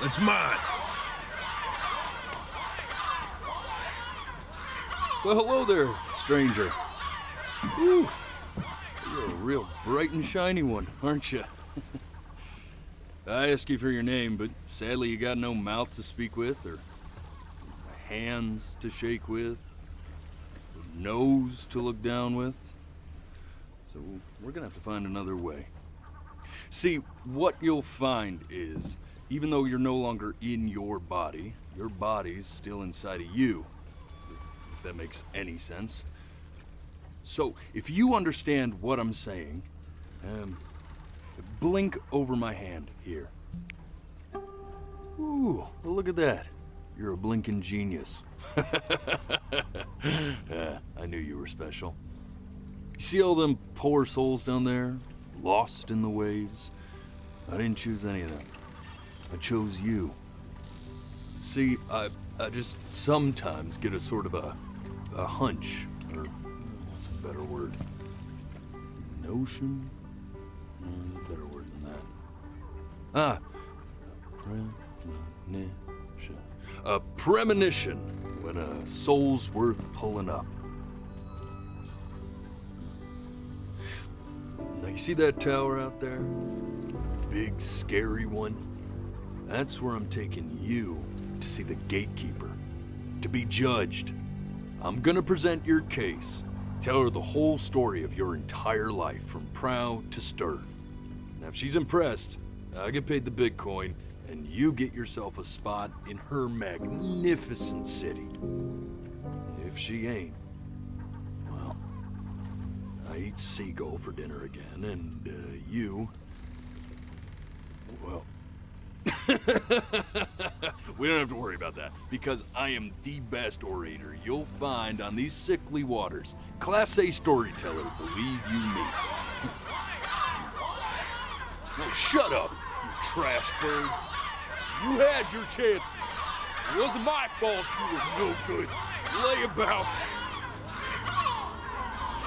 It's mine. Well, hello there, stranger. Whew. You're a real bright and shiny one, aren't you? I asked you for your name, but sadly you got no mouth to speak with, or hands to shake with, or nose to look down with. So we're gonna have to find another way. See, what you'll find is, even though you're no longer in your body's still inside of you, if that makes any sense. So, if you understand what I'm saying, blink over my hand here. Ooh, well, look at that. You're a blinking genius. I knew you were special. You see all them poor souls down there, lost in the waves? I didn't choose any of them. I chose you. See, I just sometimes get a sort of a hunch, or what's a better word? Notion? A better word than that. Premonition. A premonition when a soul's worth pulling up. Now you see that tower out there? Big, scary one? That's where I'm taking you to see the gatekeeper, to be judged. I'm gonna present your case, tell her the whole story of your entire life, from prow to stern. Now if she's impressed, I get paid the Bitcoin, and you get yourself a spot in her magnificent city. If she ain't, well, I eat seagull for dinner again, and you, well, we don't have to worry about that, because I am the best orator you'll find on these sickly waters. Class A storyteller, believe you me. Oh, shut up, you trash birds. You had your chances. It wasn't my fault you were no good. Layabouts.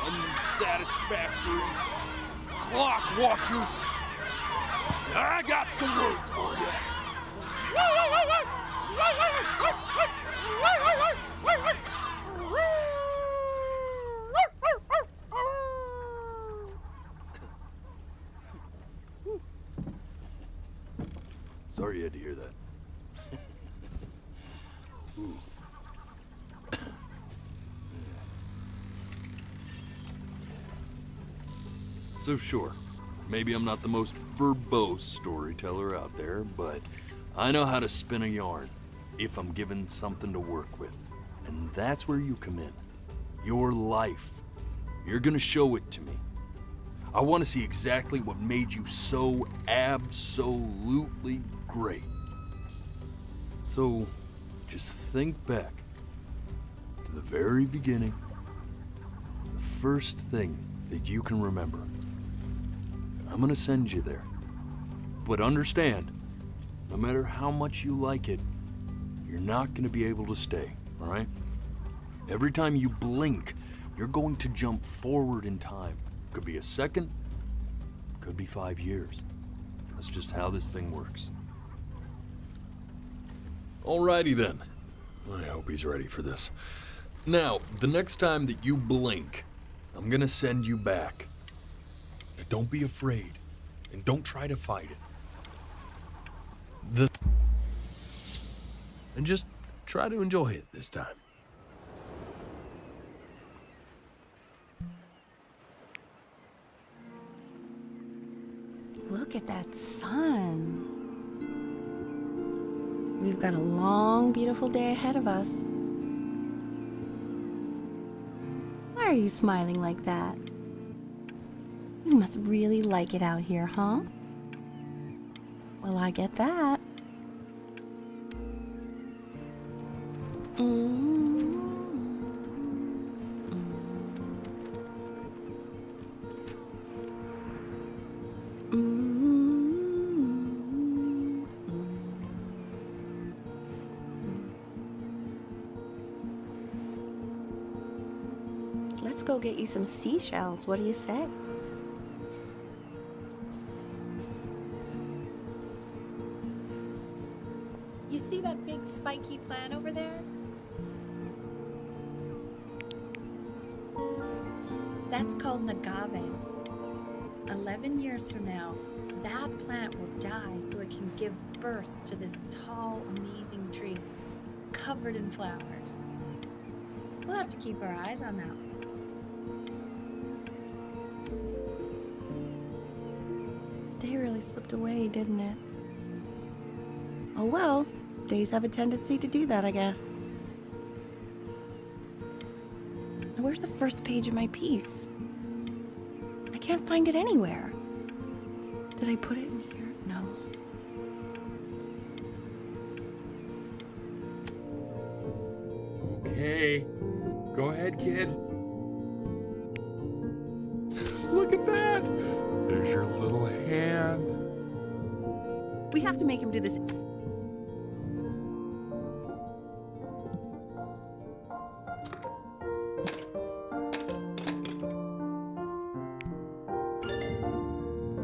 Unsatisfactory. Clock watchers. I got some words for you. Sorry you had to hear that. Ooh. So sure, maybe I'm not the most verbose storyteller out there, but I know how to spin a yarn if I'm given something to work with. And that's where you come in. Your life. You're gonna show it to me. I want to see exactly what made you so absolutely great. So, just think back to the very beginning, the first thing that you can remember. I'm gonna send you there. But understand, no matter how much you like it, you're not gonna be able to stay, all right? Every time you blink, you're going to jump forward in time. Could be a second, could be 5 years. That's just how this thing works. Alrighty then. I hope he's ready for this. Now, the next time that you blink, I'm gonna send you back. Now, don't be afraid, and don't try to fight it. And just try to enjoy it this time. Look at that sun. We've got a long, beautiful day ahead of us. Why are you smiling like that? You must really like it out here, huh? Well, I get that. Let's go get you some seashells. What do you say? spiky plant over there? That's called an agave. 11 years from now, that plant will die so it can give birth to this tall, amazing tree covered in flowers. We'll have to keep our eyes on that one. The day really slipped away, didn't it? Oh well, days have a tendency to do that, I guess. Now, where's the first page of my piece? I can't find it anywhere. Did I put it in here? No. Okay, go ahead, kid. Look at that! There's your little hand. We have to make him do this.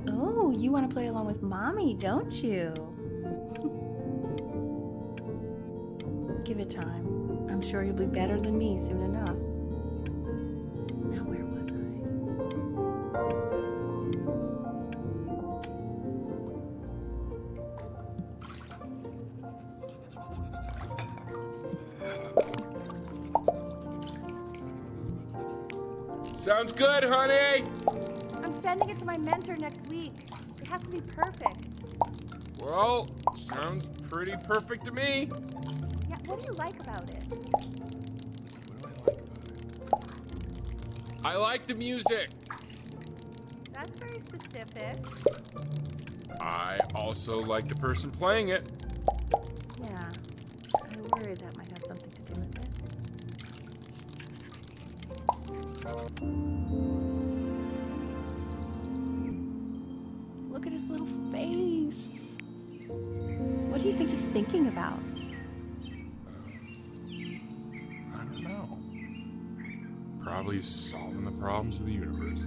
Oh, you want to play along with Mommy, don't you? Give it time. I'm sure you'll be better than me soon enough. Now, where was I? Sounds good, honey! I'm sending it to my mentor next week. It has to be perfect. Well, sounds pretty perfect to me. Yeah, what do you like about it? I like the music. That's very specific. I also like the person playing it. Yeah, I worry that might have something to do with it. Look at his little face. What do you think he's thinking about? I don't know. Probably solving the problems of the universe.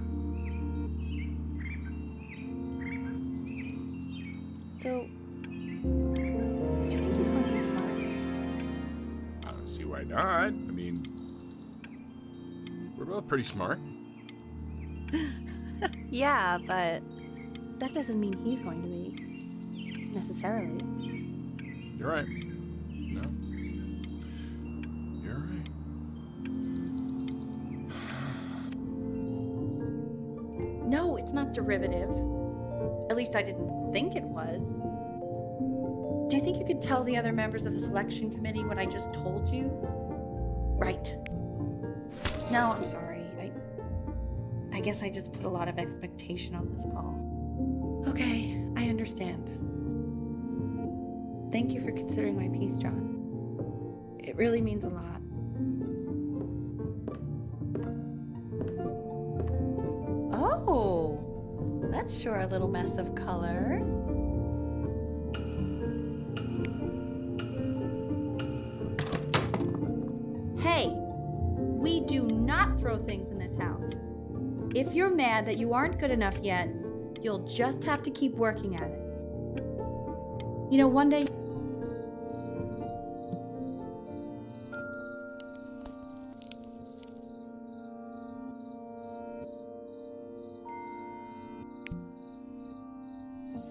So, do you think he's going to be smart? I don't see why not. I mean, we're both pretty smart. Yeah, but that doesn't mean he's going to be, necessarily. You're right. No. You're right. No, it's not derivative. At least I didn't think it was. Do you think you could tell the other members of the selection committee what I just told you? Right. No, I'm sorry. I guess I just put a lot of expectation on this call. Okay, I understand. Thank you for considering my piece, John. It really means a lot. Oh, that's sure a little mess of color. Hey, we do not throw things in this house. If you're mad that you aren't good enough yet, you'll just have to keep working at it. You know, one day...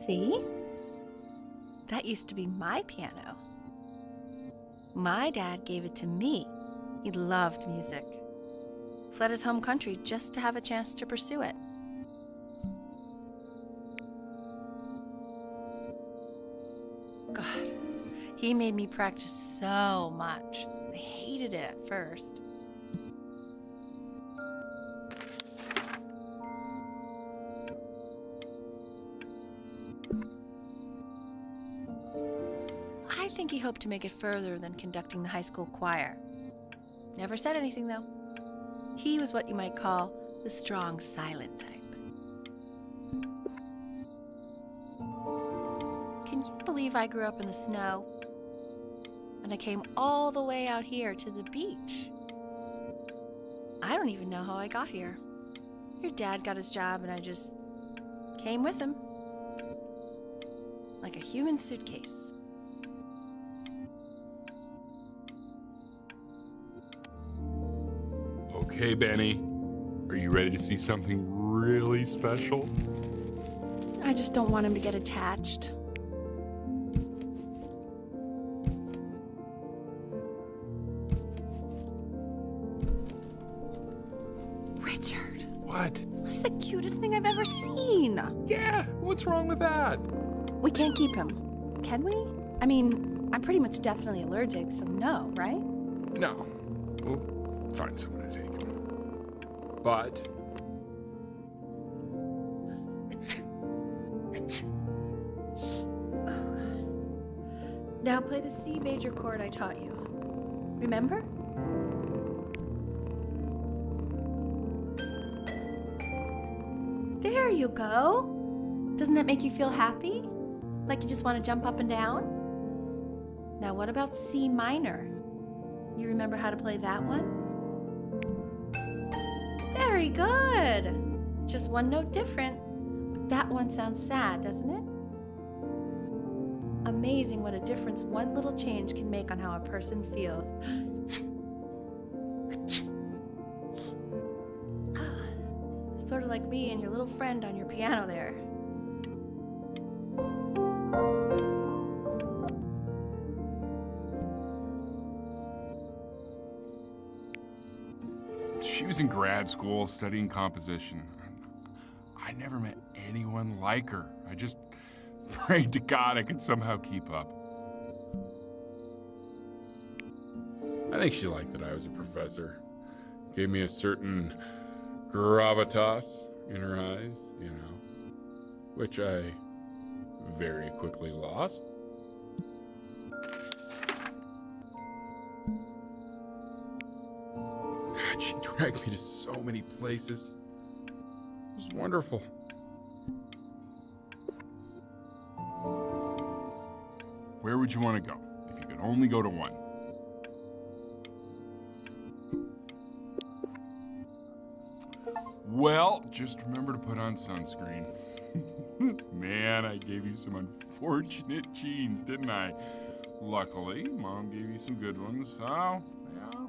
See? That used to be my piano. My dad gave it to me. He loved music. Fled his home country just to have a chance to pursue it. God, he made me practice so much. I hated it at first. I think he hoped to make it further than conducting the high school choir. Never said anything, though. He was what you might call the strong, silent type. Can you believe I grew up in the snow? And I came all the way out here to the beach. I don't even know how I got here. Your dad got his job and I just came with him. Like a human suitcase. Okay, Benny. Are you ready to see something really special? I just don't want him to get attached. Richard, What? that's the cutest thing I've ever seen. Yeah, what's wrong with that? We can't keep him, can we? I mean, I'm pretty much definitely allergic, so no, right? No. We'll find someone to take him. But Now play the C major chord I taught you. Remember? There you go. Doesn't that make you feel happy? Like you just want to jump up and down? Now what about C minor? You remember how to play that one? Very good. Just one note different. But that one sounds sad, doesn't it? Amazing what a difference one little change can make on how a person feels. Sort of like me and your little friend on your piano there. she was in grad school studying composition. I never met anyone like her. I just prayed to God I could somehow keep up. I think she liked that I was a professor. Gave me a certain gravitas in her eyes, you know, which I very quickly lost. God, she dragged me to so many places. It was wonderful. Where would you want to go if you could only go to one? Well, just remember to put on sunscreen. Man, I gave you some unfortunate genes, didn't I? Luckily, Mom gave you some good ones, so, yeah.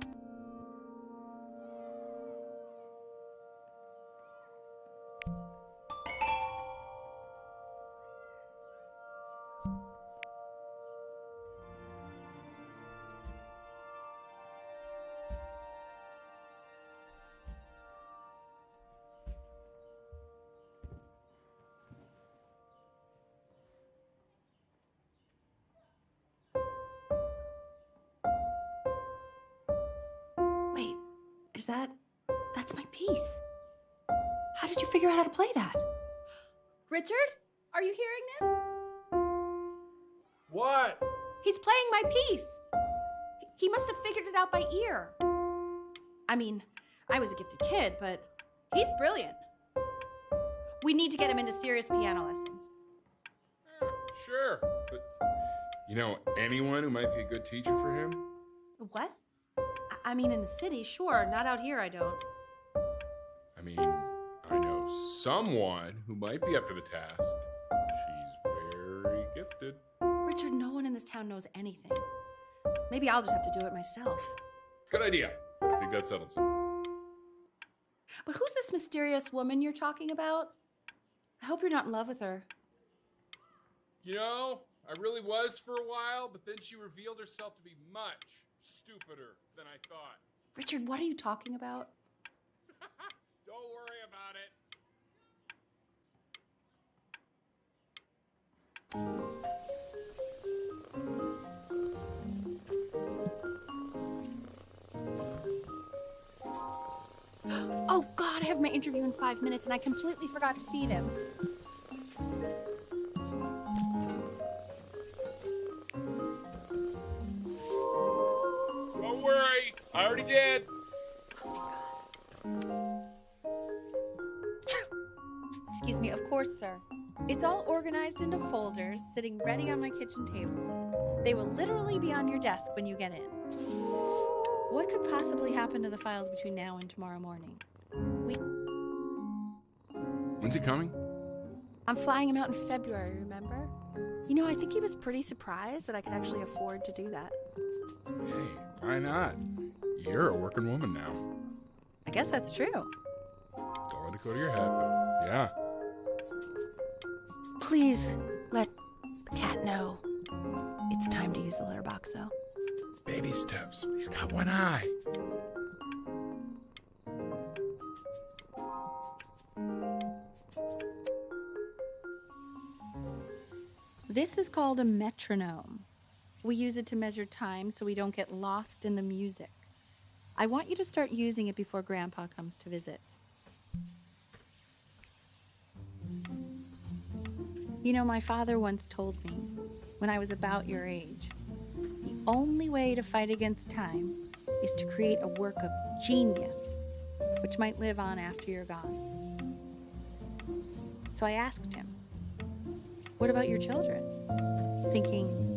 Wait, that's my piece. How did you figure out how to play that? Richard, are you hearing this? What? He's playing my piece. He must have figured it out by ear. I mean, I was a gifted kid, but he's brilliant. We need to get him into serious piano lessons. Sure, but you know anyone who might be a good teacher for him? What? I mean, in the city, sure. Not out here, I don't. I mean, I know someone who might be up to the task. She's very gifted. Richard, no one in this town knows anything. Maybe I'll just have to do it myself. Good idea. I think that settles it. But who's this mysterious woman you're talking about? I hope you're not in love with her. You know, I really was for a while, but then she revealed herself to be much stupider than I thought. Richard, what are you talking about? Don't worry about it. Oh, God, I have my interview in 5 minutes and I completely forgot to feed him. Don't worry, I already did. Excuse me, of course, sir. It's all organized into folders, sitting ready on my kitchen table. They will literally be on your desk when you get in. What could possibly happen to the files between now and tomorrow morning? When's he coming? I'm flying him out in February, remember? You know, I think he was pretty surprised that I could actually afford to do that. Hey, why not? You're a working woman now. I guess that's true. Don't let it go to your head, but yeah. Please let the cat know. It's time to use the litter box, though. Baby steps. He's got one eye. This is called a metronome. We use it to measure time so we don't get lost in the music. I want you to start using it before Grandpa comes to visit. You know, my father once told me, when I was about your age, the only way to fight against time is to create a work of genius, which might live on after you're gone. So I asked him, what about your children? Thinking,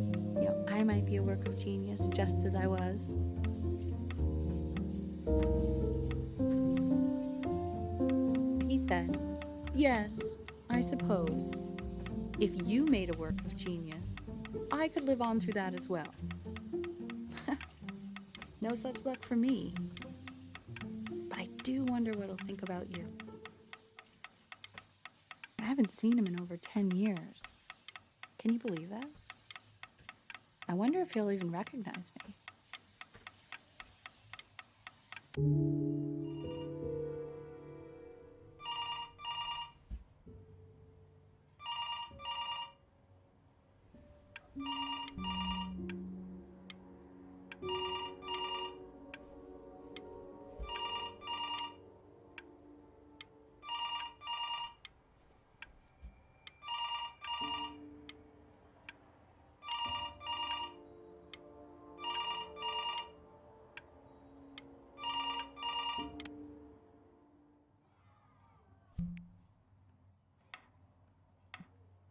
I might be a work of genius just as I was. He said, yes, I suppose. If you made a work of genius, I could live on through that as well. No such luck for me. But I do wonder what he'll think about you. I haven't seen him in over 10 years. Can you believe that? I wonder if he'll even recognize me.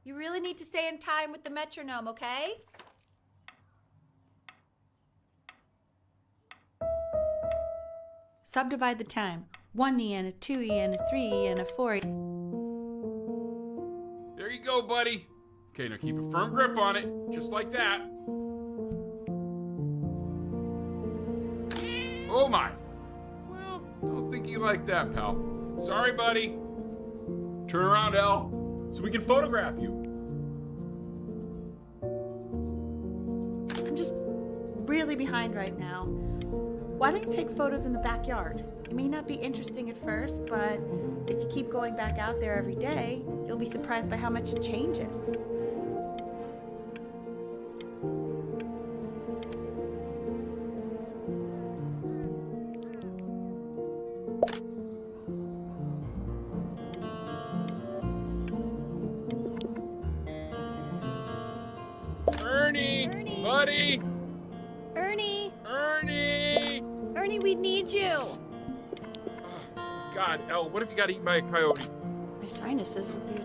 You really need to stay in time with the metronome, okay? Subdivide the time. 1E and a 2E and a 3E and a 4E. There you go, buddy. Okay, now keep a firm grip on it, just like that. Oh my. Well, don't think you like that, pal. Sorry, buddy. Turn around, Elle, so we can photograph you. I'm just really behind right now. Why don't you take photos in the backyard? It may not be interesting at first, but if you keep going back out there every day, you'll be surprised by how much it changes. Ernie! Buddy! Ernie! Ernie! Ernie, we need you! God, Elle, what if you got eaten by a coyote? My sinuses would be...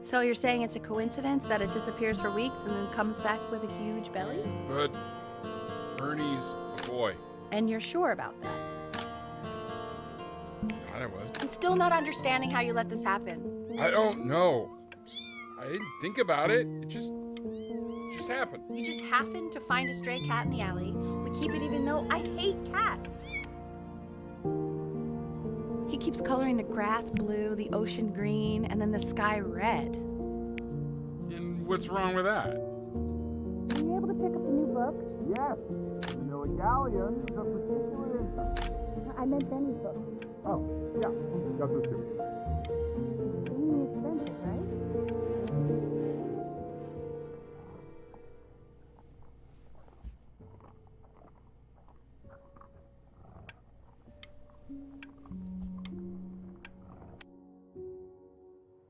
So you're saying it's a coincidence that it disappears for weeks and then comes back with a huge belly? But Ernie's a boy. And you're sure about that? Thought I was. I'm still not understanding how you let this happen. I don't know. I didn't think about it. It just happened. You just happened to find a stray cat in the alley. We keep it even though I hate cats. He keeps coloring the grass blue, the ocean green, and then the sky red. And what's wrong with that? Were you able to pick up a new book? Yes, vanilla galleon is of particular interest. I meant Benny's book. Oh, yeah, got those too. Extremely expensive, right?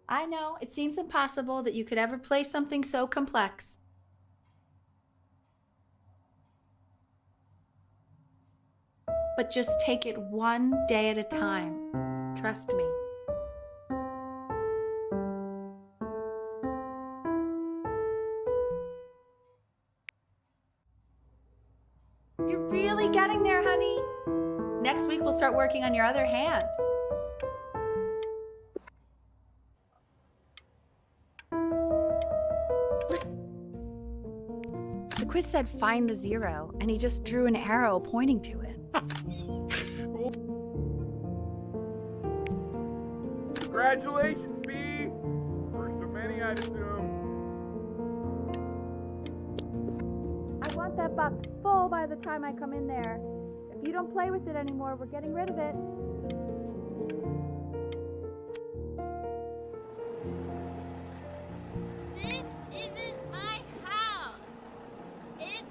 I know, it seems impossible that you could ever play something so complex. But just take it one day at a time. Trust me. You're really getting there, honey. Next week, we'll start working on your other hand. The quiz said find the zero, and he just drew an arrow pointing to it. Congratulations, B. First of many, I'd assume. I want that box full by the time I come in there. If you don't play with it anymore, we're getting rid of it. This isn't my house. It's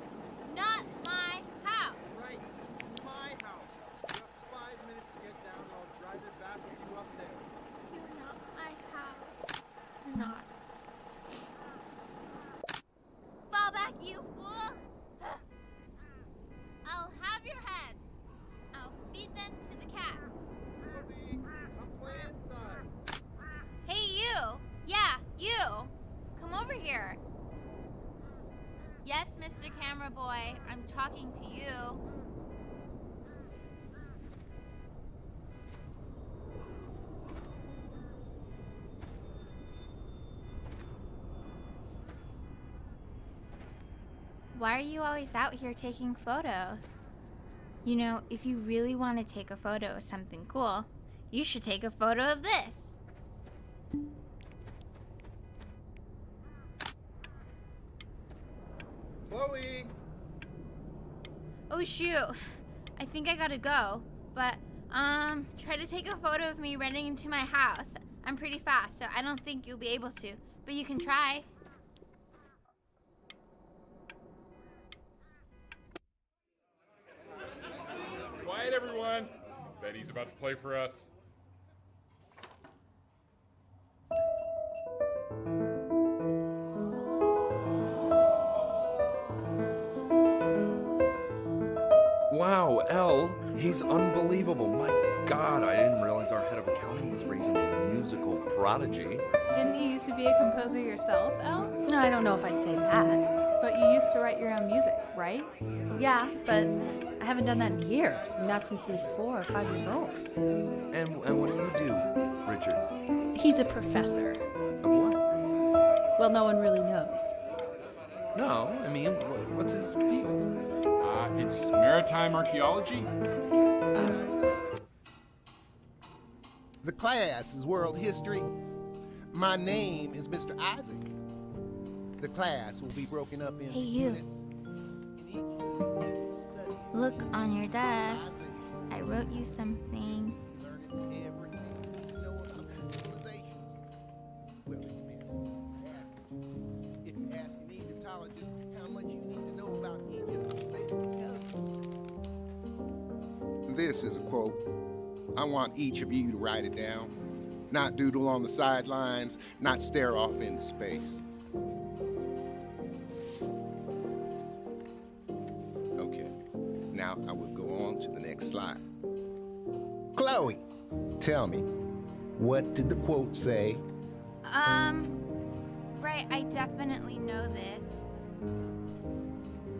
not my house. Right, it's my house. You have 5 minutes to get down, and I'll drive it back with you up there. You're not my house. You're not. Fall back, you fool. I'll have your heads. I'll feed them to the cat. Chloe, come play inside. Hey, you. Yeah, you. Come over here. Yes, Mr. Camera Boy, I'm talking to you. Why are you always out here taking photos? You know, if you really want to take a photo of something cool, you should take a photo of this. Chloe! Oh shoot, I think I gotta go. But, try to take a photo of me running into my house. I'm pretty fast, so I don't think you'll be able to. But you can try. Quiet, everyone. Betty's about to play for us. Wow, L, he's unbelievable. My God, I didn't realize our head of accounting was raising a musical prodigy. Didn't you used to be a composer yourself, Elle? No, I don't know if I'd say that. But you used to write your own music, right? Yeah, but I haven't done that in years. Not since he was 4 or 5 years old. And what do you do, Richard? He's a professor. Of what? Well, no one really knows. No, I mean, what's his field? It's maritime archaeology. The class is world history. My name is Mr. Isaac. The class will be broken up into Hey, you. units. In each unit, you will study Look on your desk. Isaac, I wrote you something. learning everything you need to know about civilizations. Well, it depends. If you ask an Egyptologist how much you need to know about Egypt, they will tell you. This is a quote. I want each of you to write it down. Not doodle on the sidelines, not stare off into space. Okay, now I will go on to the next slide. Chloe, tell me, what did the quote say? Right, I definitely know this.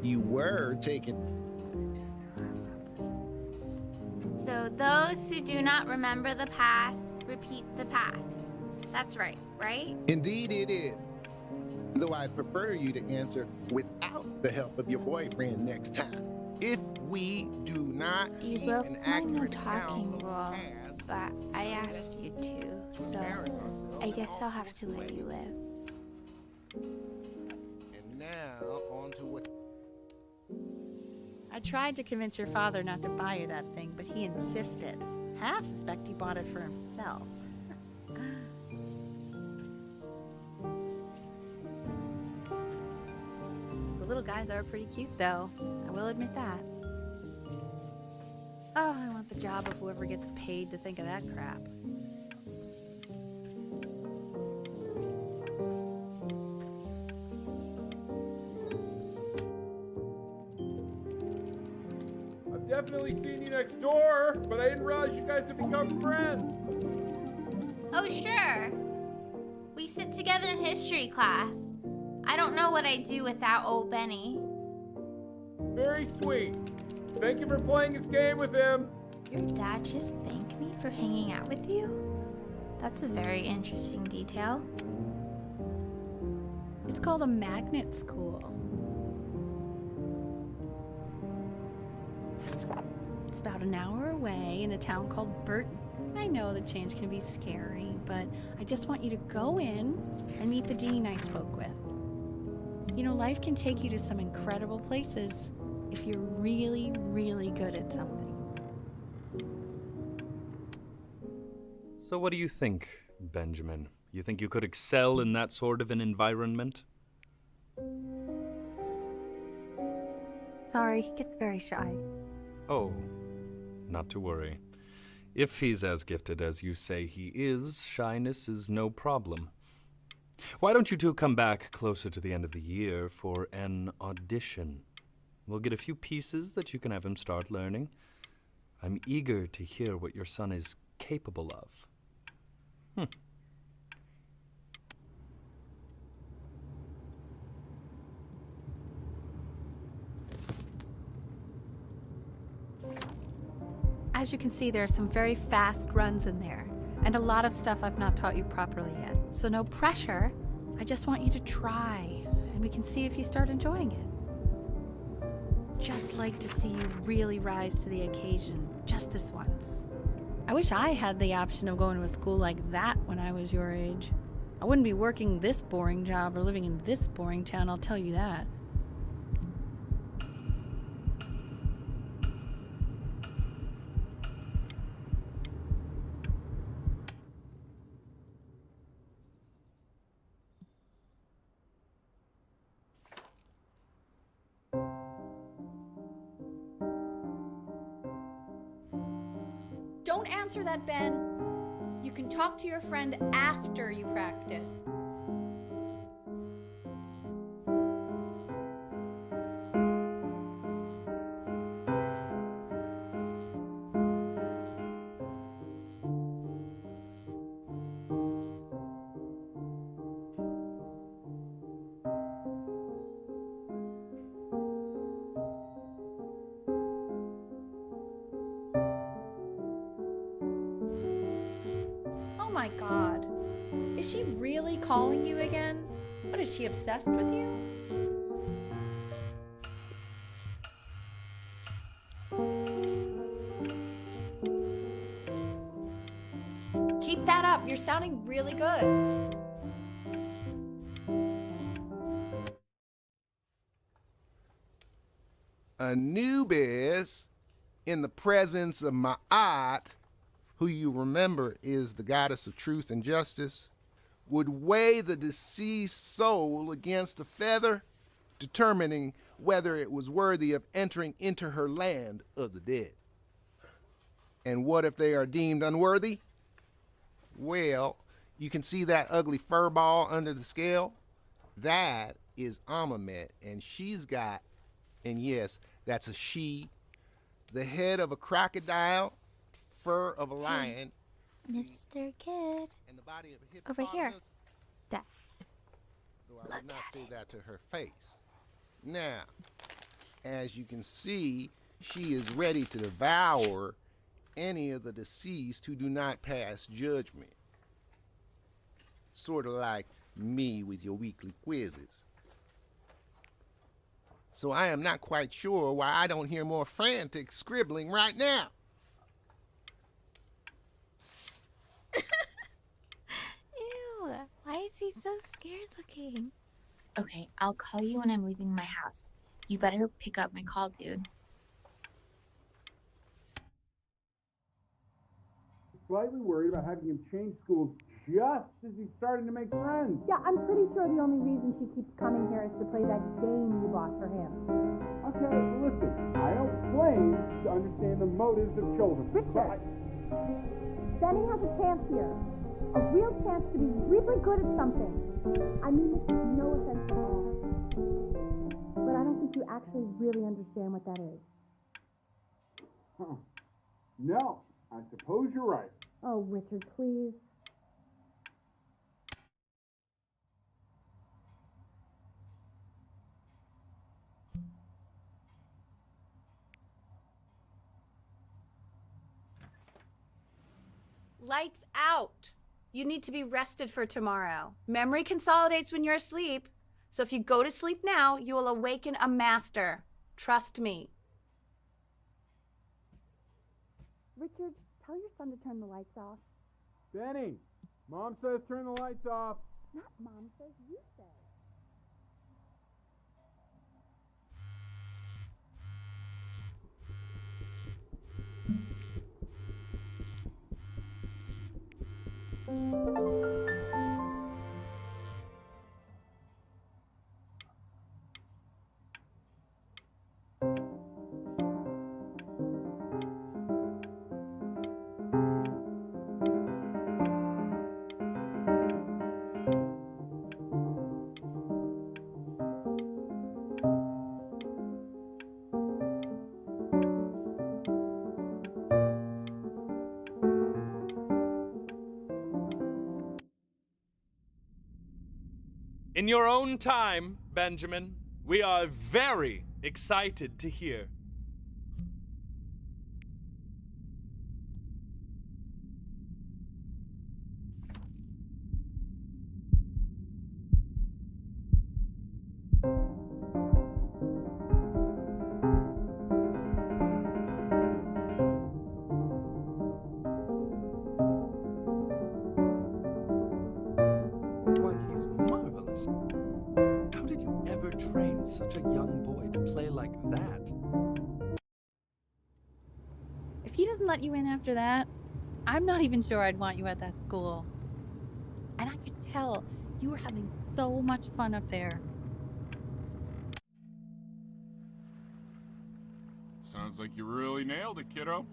You were taking. So those who do not remember the past, repeat the past. That's right, right? Indeed it is. Though I'd prefer you to answer without the help of your boyfriend next time. If we do not You keep broke an my no accurate talking account of rule, the past, but I asked you to, so embarrass ourselves I guess in I'll all have to sorts of let you ways. live. And now on to what. I tried to convince your father not to buy you that thing, but he insisted. Half suspect he bought it for himself. The little guys are pretty cute, though. I will admit that. Oh, I want the job of whoever gets paid to think of that crap. I've definitely seen you next door, but I didn't realize you guys had become friends. Oh, sure. We sit together in history class. I don't know what I'd do without old Benny. Very sweet. Thank you for playing this game with him. Your dad just thanked me for hanging out with you? That's a very interesting detail. It's called a magnet school. It's about an hour away in a town called Burton. I know the change can be scary, but I just want you to go in and meet the dean I spoke with. You know, life can take you to some incredible places if you're really, really good at something. So what do you think, Benjamin? You think you could excel in that sort of an environment? Sorry, he gets very shy. Oh, not to worry. If he's as gifted as you say he is, shyness is no problem. Why don't you two come back closer to the end of the year for an audition? We'll get a few pieces that you can have him start learning. I'm eager to hear what your son is capable of. As you can see, there are some very fast runs in there, and a lot of stuff I've not taught you properly yet. So no pressure. I just want you to try, and we can see if you start enjoying it. Just like to see you really rise to the occasion, just this once. I wish I had the option of going to a school like that when I was your age. I wouldn't be working this boring job or living in this boring town, I'll tell you that. Don't answer that, Ben. You can talk to your friend after you practice. Oh my God. Is she really calling you again? What, is she obsessed with you? Keep that up. You're sounding really good. Anubis, in the presence of Ma'at, who you remember is the goddess of truth and justice, would weigh the deceased soul against a feather, determining whether it was worthy of entering into her land of the dead. And what if they are deemed unworthy? Well, you can see that ugly fur ball under the scale? That is Amamet, and she's got, and yes, that's a she, the head of a crocodile, fur of a lion, Mr. Kid. and the body of a Over hippopotamus. here. Yes. Though I would not say that to her face. Now, as you can see, she is ready to devour any of the deceased who do not pass judgment. Sort of like me with your weekly quizzes. So I am not quite sure why I don't hear more frantic scribbling right now. Ew. Why is he so scared looking? Okay, I'll call you when I'm leaving my house. You better pick up my call, dude. Slightly worried about having him change schools just as he's starting to make friends. Yeah, I'm pretty sure the only reason she keeps coming here is to play that game you bought for him. Okay, listen, I don't claim to understand the motives of children. Richard! Benny has a chance here. A real chance to be really good at something. I mean this with no offense at all. But I don't think you actually really understand what that is. Huh. No, I suppose you're right. Oh, Richard, please. Lights out. You need to be rested for tomorrow. Memory consolidates when you're asleep. So if you go to sleep now, you will awaken a master. Trust me. Richard, tell your son to turn the lights off. Benny, Mom says turn the lights off. Not Mom says, you say. In your own time, Benjamin, we are very excited to hear. Why, he's marvelous. How did you ever train such a young boy to play like that? If he doesn't let you in after that, I'm not even sure I'd want you at that school. And I could tell you were having so much fun up there. Sounds like you really nailed it, kiddo.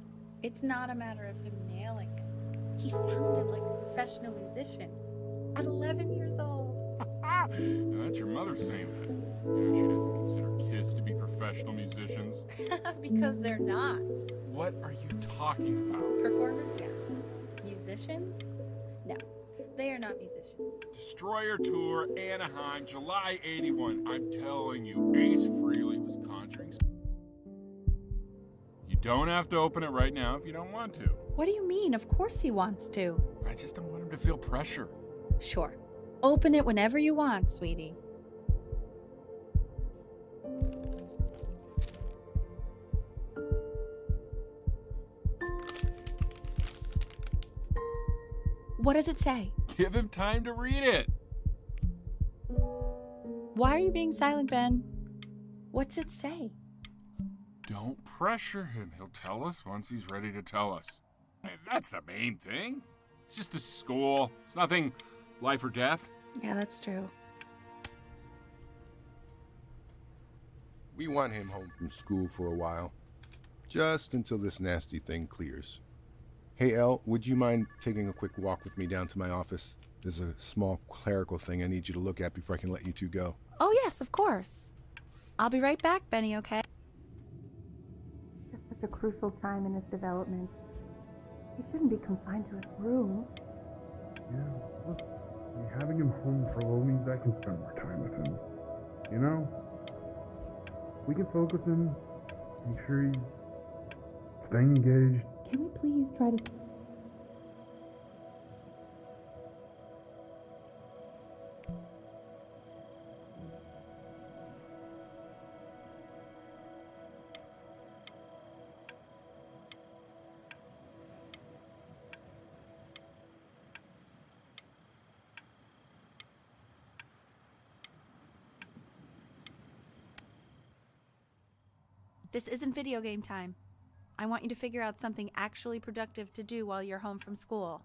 It's not a matter of him nailing it. He sounded like a professional musician at 11 years old. Now, that's your mother saying that. You know, she doesn't consider kids to be professional musicians. Because they're not. What are you talking about? Performers, yes. Musicians? No, they are not musicians. Destroyer Tour, Anaheim, July 81. I'm telling you, Ace Frehley was conjuring. You don't have to open it right now if you don't want to. What do you mean? Of course he wants to. I just don't want him to feel pressure. Sure. Open it whenever you want, sweetie. What does it say? Give him time to read it. Why are you being silent, Ben? What's it say? Don't pressure him. He'll tell us once he's ready to tell us. And that's the main thing. It's just a school. It's nothing life or death. Yeah, that's true. We want him home from school for a while. Just until this nasty thing clears. Hey, Elle, would you mind taking a quick walk with me down to my office? There's a small clerical thing I need you to look at before I can let you two go. Oh, yes, of course. I'll be right back, Benny, okay? It's such a crucial time in his development. He shouldn't be confined to his room. Yeah, look, having him home for a little means I can spend more time with him. You know? We can focus him, make sure he's staying engaged. Can we please try to... This isn't video game time. I want you to figure out something actually productive to do while you're home from school.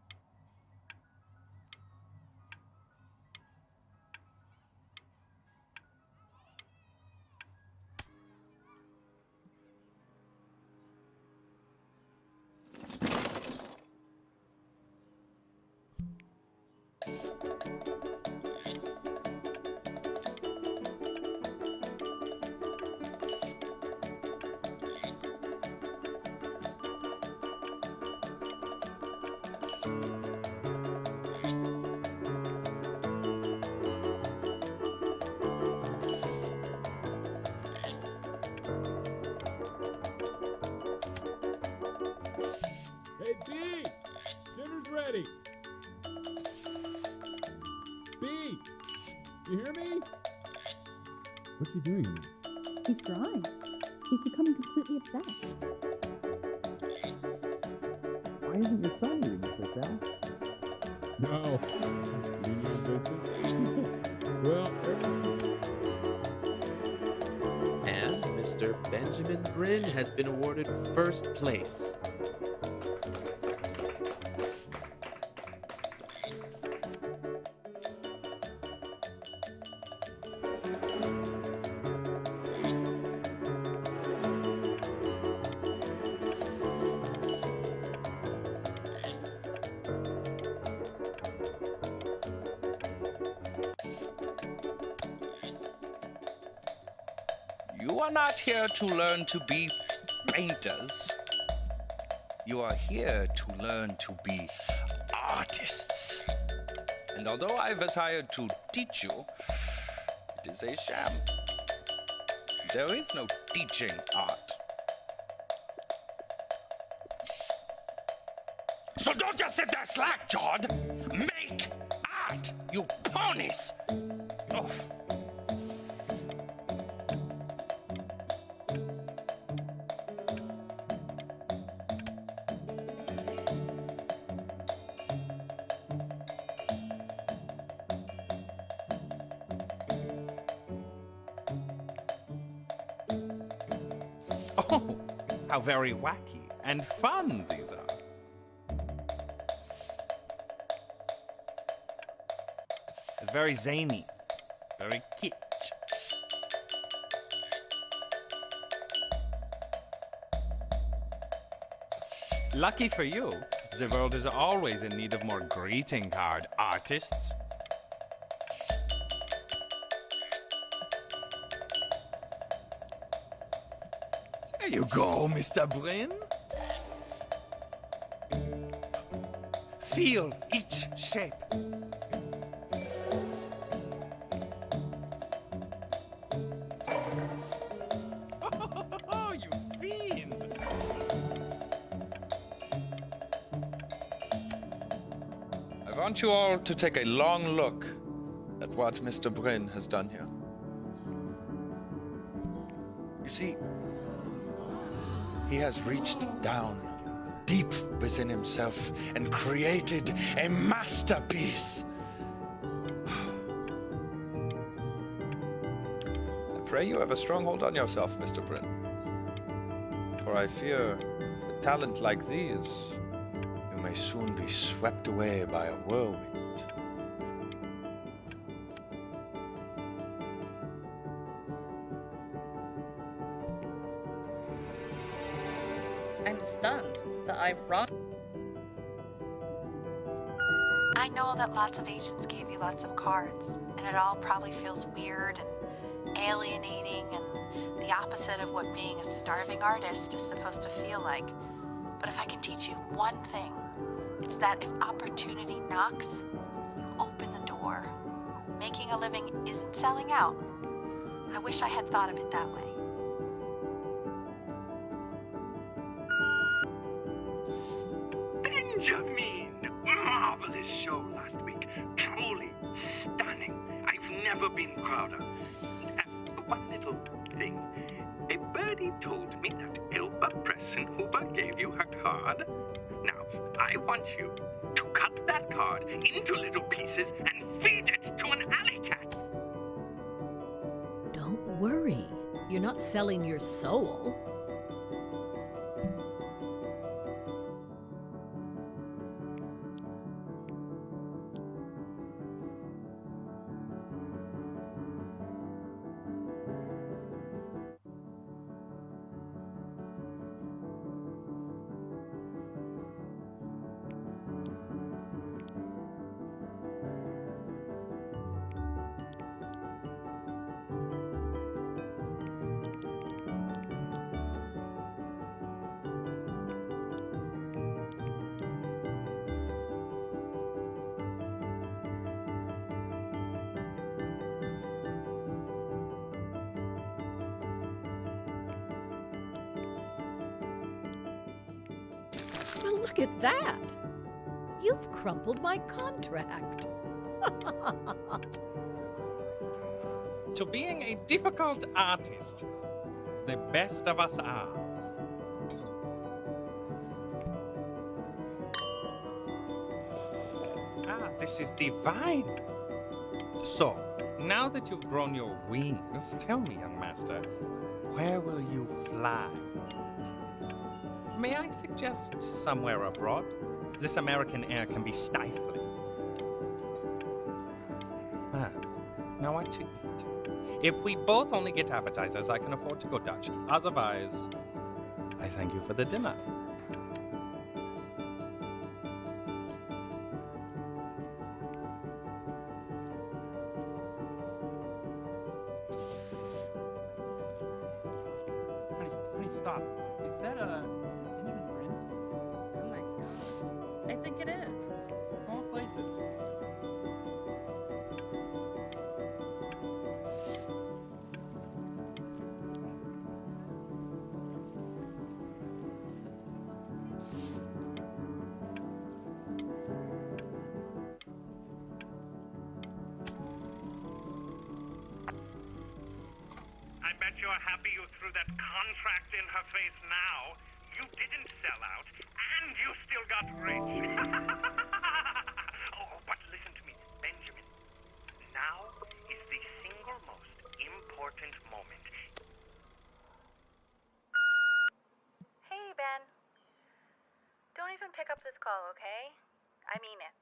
Hey, B! Dinner's ready! B! You hear me? What's he doing? He's drawing. He's becoming completely obsessed. Why Why isn't your son eating with this, Al? No. You know, Vincent? Well, ever since... And Mr. Benjamin Bryn has been awarded first place. You are not here to learn to be painters. You are here to learn to be artists. And although I was hired to teach you, it is a sham. There is no teaching art. So don't just sit there slack-jawed. Make art, you ponies! Oh. Oh, how very wacky and fun these are. It's very zany, very kitsch. Lucky for you, the world is always in need of more greeting card artists. There you go, Mr. Bryn. Feel each shape. Oh, you fiend. I want you all to take a long look at what Mr. Bryn has done here. You see, he has reached down deep within himself and created a masterpiece. I pray you have a strong hold on yourself, Mr. Bryn. For I fear with talent like these, you may soon be swept away by a whirlwind. I'm stunned. The ironic. I know that lots of agents gave you lots of cards, and it all probably feels weird and alienating and the opposite of what being a starving artist is supposed to feel like. But if I can teach you one thing, it's that if opportunity knocks, you open the door. Making a living isn't selling out. I wish I had thought of it that way. Benjamin! Marvelous show last week. Truly stunning. I've never been prouder. One little thing. A birdie told me that Elba Pressenhuber gave you her card. Now, I want you to cut that card into little pieces and feed it to an alley cat. Don't worry. You're not selling your soul. Well, look at that. You've crumpled my contract. To being a difficult artist, the best of us are. this is divine. So, now that you've grown your wings, tell me, young master, where will you fly? May I suggest somewhere abroad? This American air can be stifling. Ah, now what to eat? If we both only get appetizers, I can afford to go Dutch. Otherwise, I thank you for the dinner. Honey, stop. Is that Benjamin Brin? Oh my god. I think it is. Of all places. I bet you're happy you threw that contract in her face now. You didn't sell out, and you still got rich. Oh, but listen to me, Benjamin. Now is the single most important moment. Hey, Ben. Don't even pick up this call, okay? I mean it.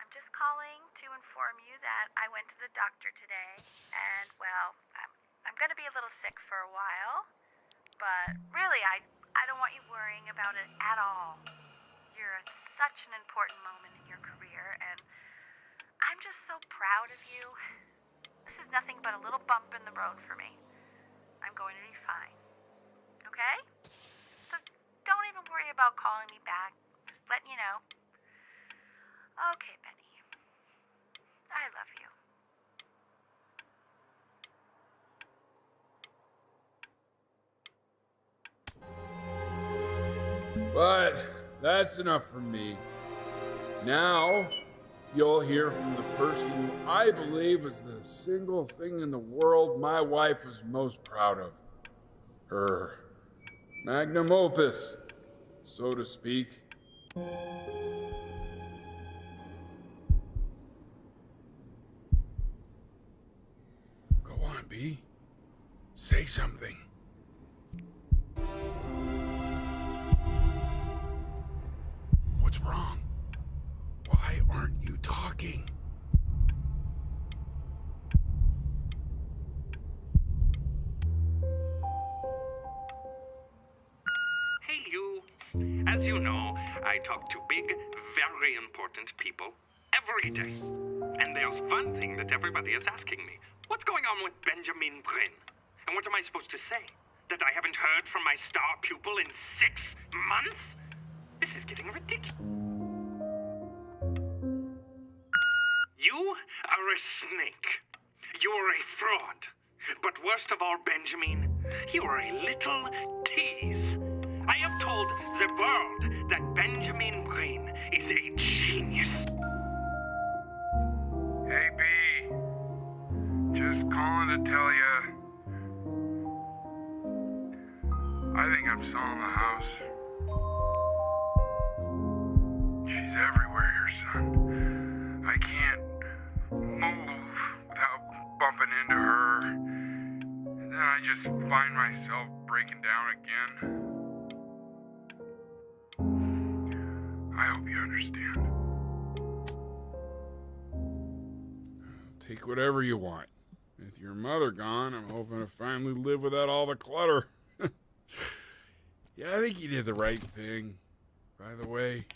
I'm just calling to inform you that I went to the doctor today, and, well, I'm going to be a little sick for a while, but really, I don't want you worrying about it at all. You're at such an important moment in your career, and I'm just so proud of you. This is nothing but a little bump in the road for me. I'm going to be fine. Okay? So don't even worry about calling me back. Just letting you know. Okay, Benny. I love you. But that's enough from me. Now, you'll hear from the person who I believe is the single thing in the world my wife was most proud of. Her magnum opus, so to speak. Go on, B. Say something. What's wrong? Why aren't you talking? Hey, you. As you know, I talk to big, very important people every day. And there's one thing that everybody is asking me. What's going on with Benjamin Brin? And what am I supposed to say? That I haven't heard from my star pupil in 6 months? This is getting ridiculous. You are a snake. You're a fraud. But worst of all, Benjamin, you're a little tease. I have told the world that Benjamin Brin is a genius. Hey, B. Just calling to tell you. I think I'm selling the house. She's everywhere here, son. I can't move without bumping into her. And then I just find myself breaking down again. I hope you understand. Take whatever you want. With your mother gone, I'm hoping to finally live without all the clutter. Yeah, I think you did the right thing. By the way,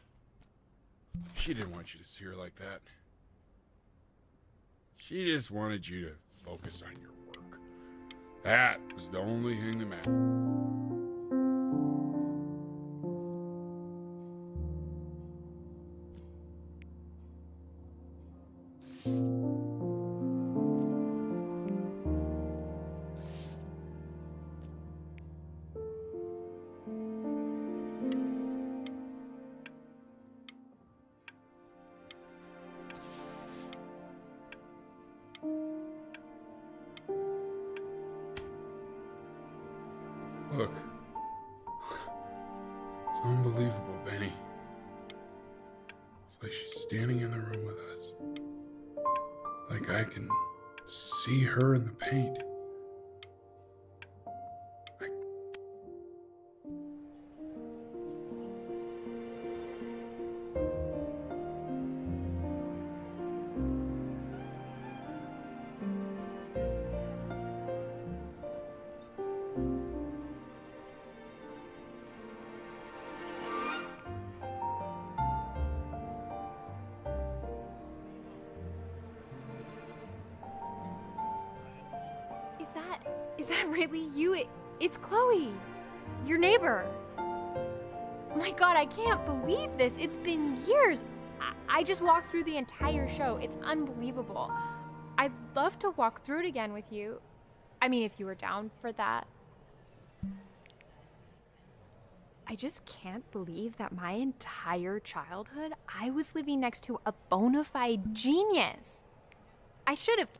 she didn't want you to see her like that. She just wanted you to focus on your work. That was the only thing that mattered. Look, it's unbelievable, Benny. It's like she's standing in the room with us. Like I can see her in the paint. Is that really you? It's Chloe, your neighbor. My God, I can't believe this. It's been years. I just walked through the entire show. It's unbelievable. I'd love to walk through it again with you. I mean, if you were down for that. I just can't believe that my entire childhood, I was living next to a bona fide genius. I should have.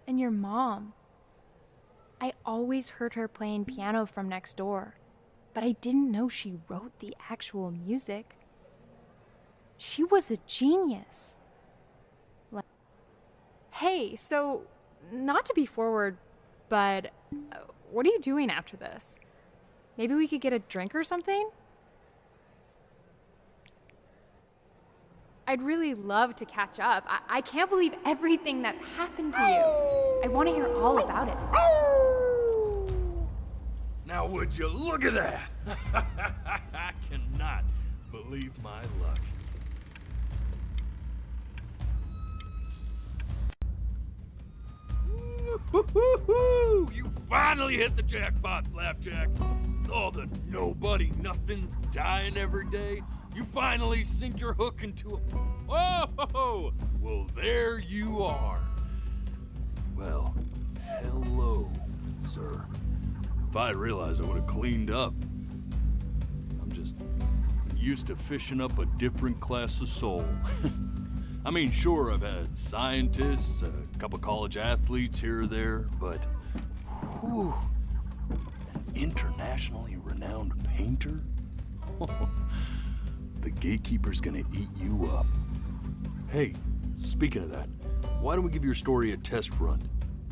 And your mom. I always heard her playing piano from next door, but I didn't know she wrote the actual music. She was a genius. Hey, so, not to be forward, but what are you doing after this? Maybe we could get a drink or something? I'd really love to catch up. I can't believe everything that's happened to you. I want to hear all about it. Now would you look at that? I cannot believe my luck. Woo-hoo-hoo-hoo! You finally hit the jackpot, Flapjack. Oh, the nobody nothings dying every day. You finally sink your hook into a... Whoa! Well, there you are. Well, hello, sir. If I had realized, I would have cleaned up. I'm just used to fishing up a different class of soul. I mean, sure, I've had scientists, a couple college athletes here or there, but whew, an internationally renowned painter? The gatekeeper's gonna eat you up. Hey, speaking of that, why don't we give your story a test run?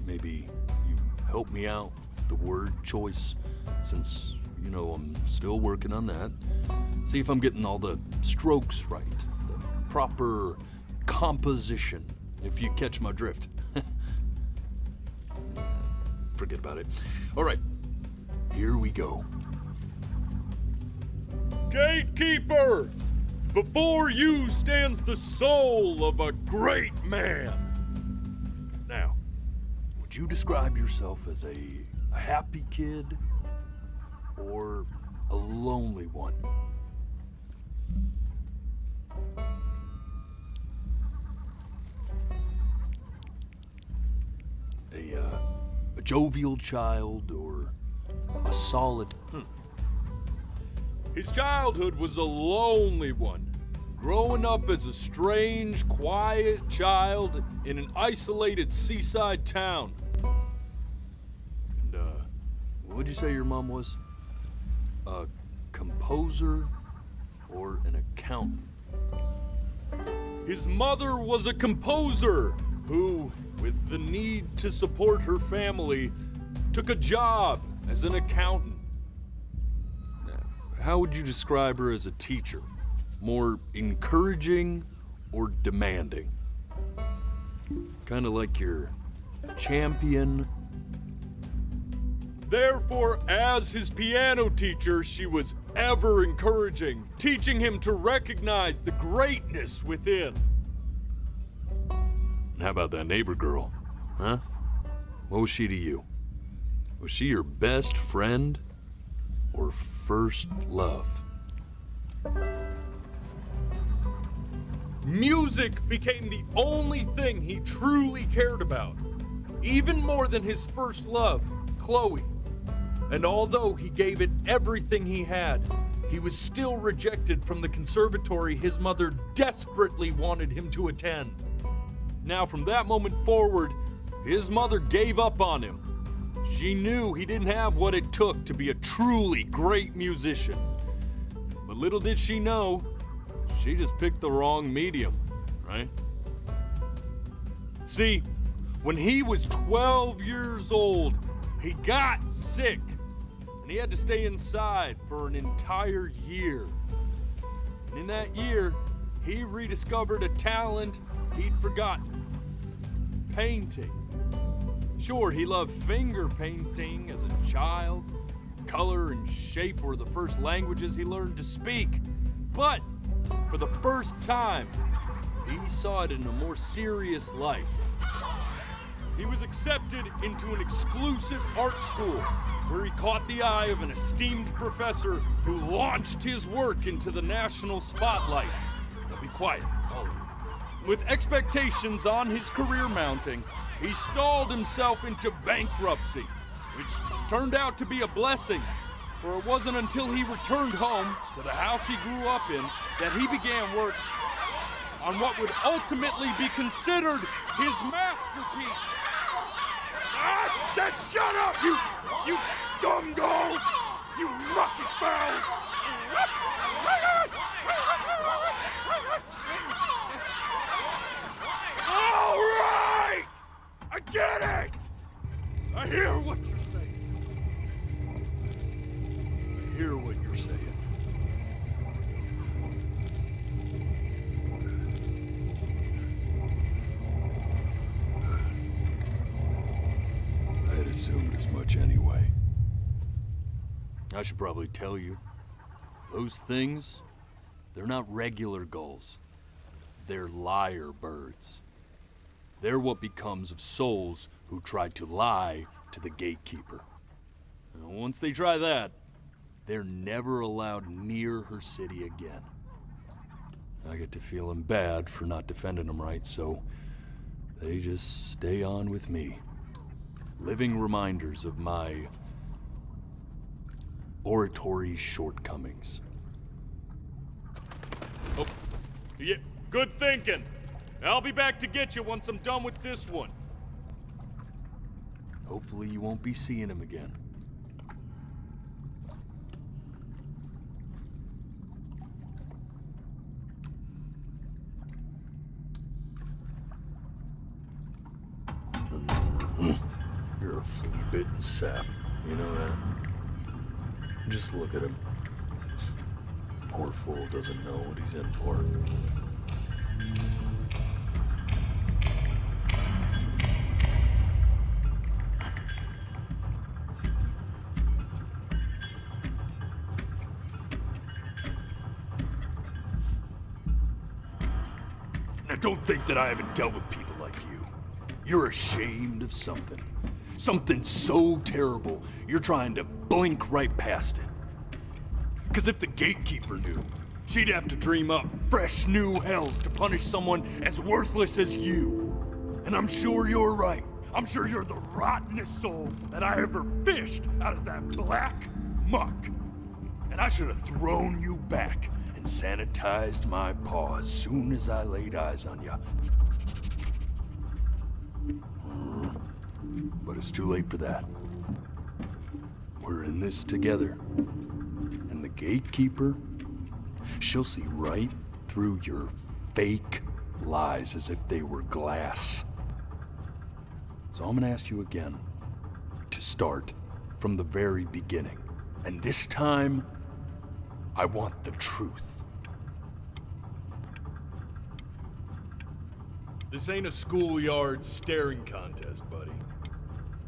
Maybe you help me out with the word choice, since, you know, I'm still working on that. See if I'm getting all the strokes right, the proper composition, if you catch my drift. Forget about it. All right, here we go. Gatekeeper! Before you stands the soul of a great man. Now, would you describe yourself as a happy kid or a lonely one? A jovial child or a solid... His childhood was a lonely one, growing up as a strange, quiet child in an isolated seaside town. And, what'd you say your mom was? A composer or an accountant? His mother was a composer who, with the need to support her family, took a job as an accountant. How would you describe her as a teacher? More encouraging or demanding? Kind of like your champion. Therefore, as his piano teacher, she was ever encouraging, teaching him to recognize the greatness within. How about that neighbor girl, huh? What was she to you? Was she your best friend or first love? Music became the only thing he truly cared about, even more than his first love, Chloe. And although he gave it everything he had, he was still rejected from the conservatory his mother desperately wanted him to attend. Now, from that moment forward, his mother gave up on him. She knew he didn't have what it took to be a truly great musician. But little did she know, she just picked the wrong medium, right? See, when he was 12 years old, he got sick, and he had to stay inside for an entire year. And in that year, he rediscovered a talent he'd forgotten: painting. Sure, he loved finger painting as a child. Color and shape were the first languages he learned to speak. But for the first time, he saw it in a more serious light. He was accepted into an exclusive art school where he caught the eye of an esteemed professor who launched his work into the national spotlight. Now be quiet, all of you. With expectations on his career mounting, he stalled himself into bankruptcy, which turned out to be a blessing, for it wasn't until he returned home to the house he grew up in that he began work on what would ultimately be considered his masterpiece. I said shut up, you scumballs! You lucky fowls! All right! I get it! I hear what you're saying. I hear what you're saying. I had assumed as much anyway. I should probably tell you, those things, they're not regular gulls. They're lyre birds. They're what becomes of souls who try to lie to the gatekeeper. And once they try that, they're never allowed near her city again. I get to feeling bad for not defending them right, so they just stay on with me. Living reminders of my oratory shortcomings. Oh, yeah, good thinking. I'll be back to get you once I'm done with this one. Hopefully you won't be seeing him again. You're a flea-bitten sap, you know that? Just look at him. Poor fool doesn't know what he's in for. Now don't think that I haven't dealt with people like you. You're ashamed of something. Something so terrible, you're trying to blink right past it. Because if the gatekeeper knew, she'd have to dream up fresh new hells to punish someone as worthless as you. And I'm sure you're right. I'm sure you're the rottenest soul that I ever fished out of that black muck. And I should have thrown you back and sanitized my paw as soon as I laid eyes on you. But it's too late for that. We're in this together. And the gatekeeper, she'll see right through your fake lies as if they were glass. So I'm gonna ask you again to start from the very beginning. And this time, I want the truth. This ain't a schoolyard staring contest, buddy.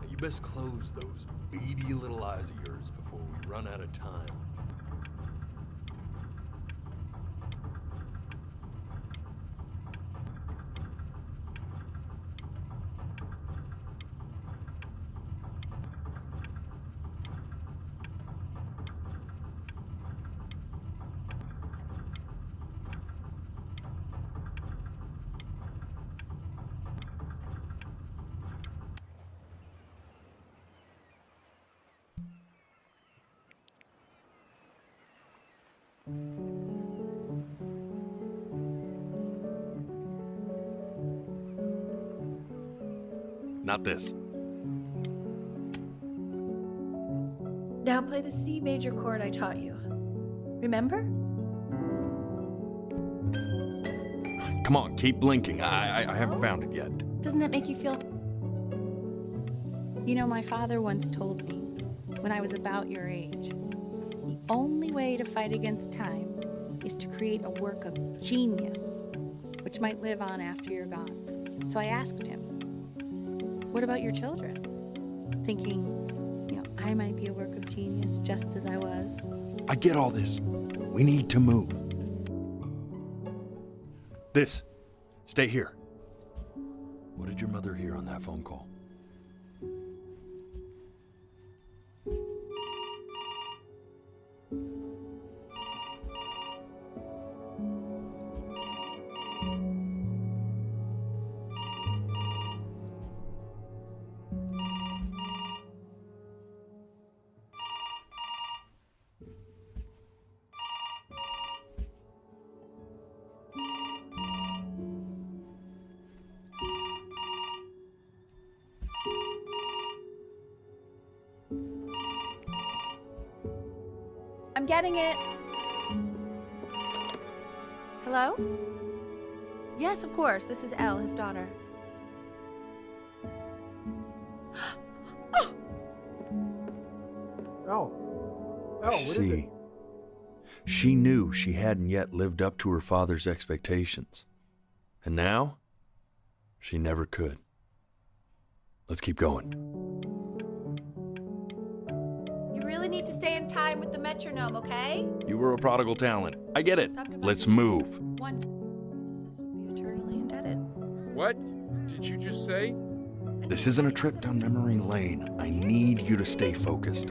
You best close those beady little eyes of yours before we run out of time. Not this. Now play the C major chord I taught you. Remember? Come on, keep blinking. I haven't found it yet. Doesn't that make you feel... You know, my father once told me, when I was about your age, the only way to fight against time is to create a work of genius, which might live on after you're gone. So I asked him, what about your children? Thinking, you know, I might be a work of genius just as I was. I get all this. We need to move. This. Stay here. What did your mother hear on that phone call? I'm getting it. Hello? Yes, of course. This is Elle, his daughter. Oh, what is it? See, she knew she hadn't yet lived up to her father's expectations. And now, she never could. Let's keep going. You really need to stay in time with the metronome, okay? You were a prodigal talent. I get it. Let's move. One. This would be eternally indebted. What did you just say? This isn't a trip down memory lane. I need you to stay focused.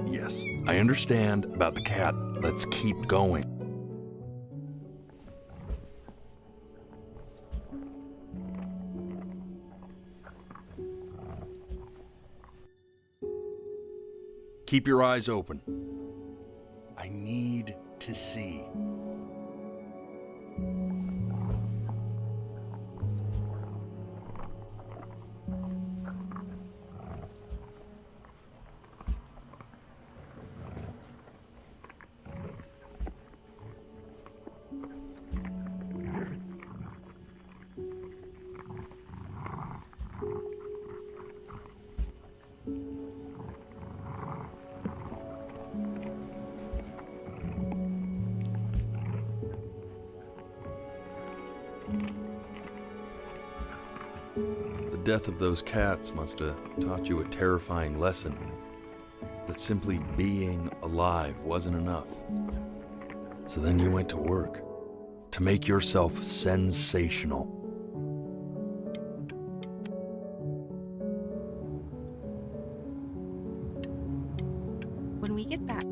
Yes, I understand about the cat. Let's keep going. Keep your eyes open. I need to see. The death of those cats must have taught you a terrifying lesson. That simply being alive wasn't enough. So then you went to work to make yourself sensational. When we get back,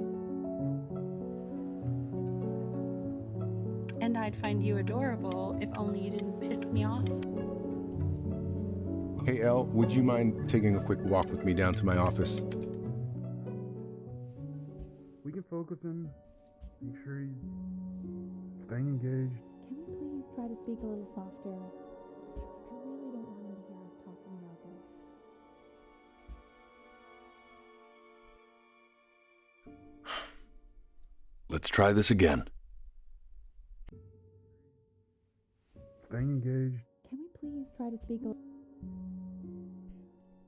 and I'd find you adorable if only you didn't piss me off. Hey, Elle, would you mind taking a quick walk with me down to my office? We can focus and make sure he's staying engaged. Can we please try to speak a little softer? I really don't want him to hear us talking about this. Let's try this again. Staying engaged. Can we please try to speak a little...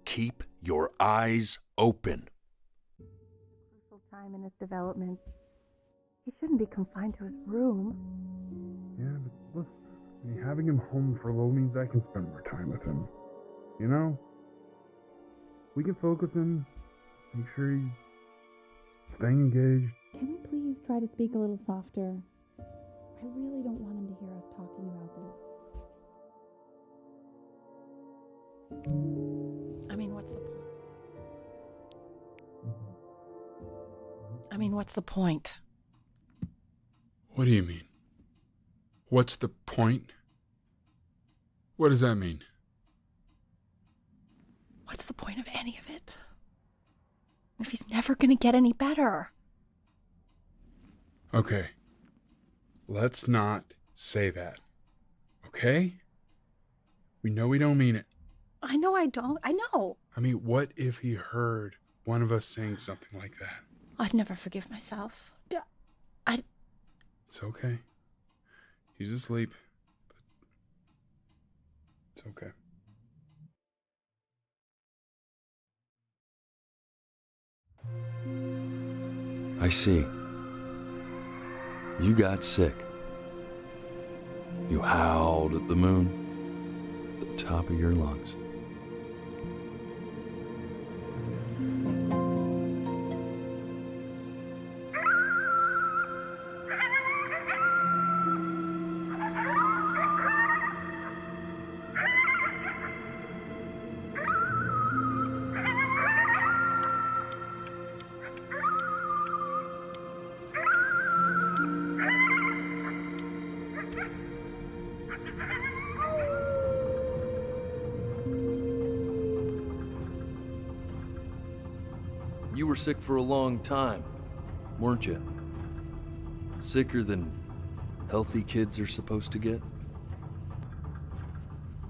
Keep your eyes open. Crucial time in his development. He shouldn't be confined to his room. Yeah, but look, having him home for a little means I can spend more time with him. You know? We can focus and make sure he's staying engaged. Can we please try to speak a little softer? I really don't want him to hear us talking about this. I mean, what's the point? I mean, what's the point? What do you mean? What's the point? What does that mean? What's the point of any of it? If he's never going to get any better. Okay. Let's not say that. Okay? We know we don't mean it. I know I don't. I know. I mean, what if he heard one of us saying something like that? I'd never forgive myself. It's okay. He's asleep. But it's okay. I see. You got sick. You howled at the moon, at the top of your lungs. You were sick for a long time, weren't you? Sicker than healthy kids are supposed to get?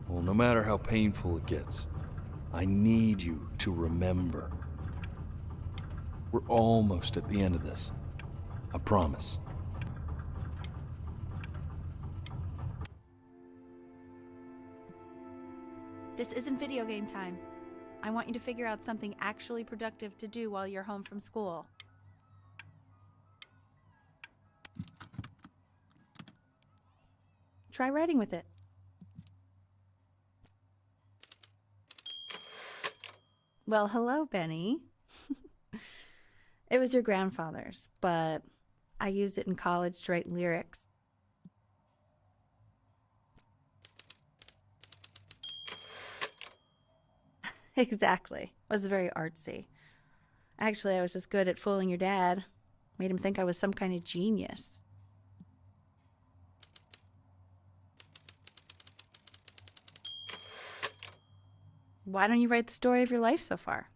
Well, no matter how painful it gets, I need you to remember. We're almost at the end of this. I promise. This isn't video game time. I want you to figure out something actually productive to do while you're home from school. Try writing with it. Well, hello, Benny. It was your grandfather's, but I used it in college to write lyrics. Exactly. It was very artsy. Actually, I was just good at fooling your dad. Made him think I was some kind of genius. Why don't you write the story of your life so far?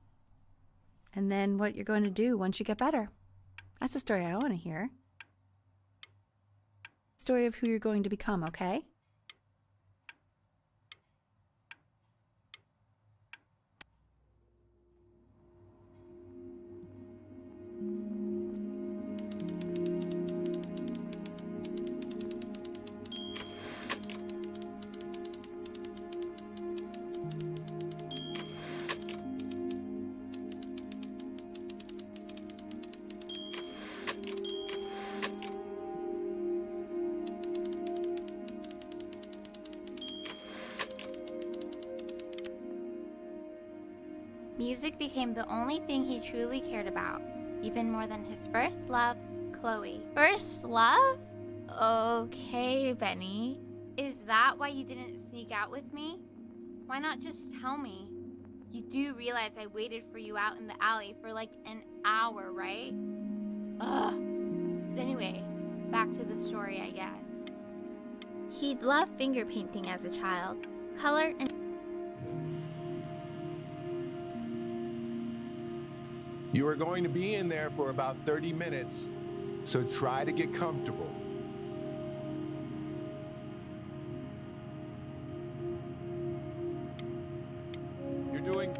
And then what you're going to do once you get better. That's the story I want to hear. Story of who you're going to become, okay? Music became the only thing he truly cared about, even more than his first love, Chloe. First love? Okay, Benny. Is that why you didn't sneak out with me? Why not just tell me? You do realize I waited for you out in the alley for like an hour, right? Ugh. So anyway, back to the story, I guess. He'd loved finger painting as a child. Color and... You are going to be in there for about 30 minutes, so try to get comfortable. You're doing...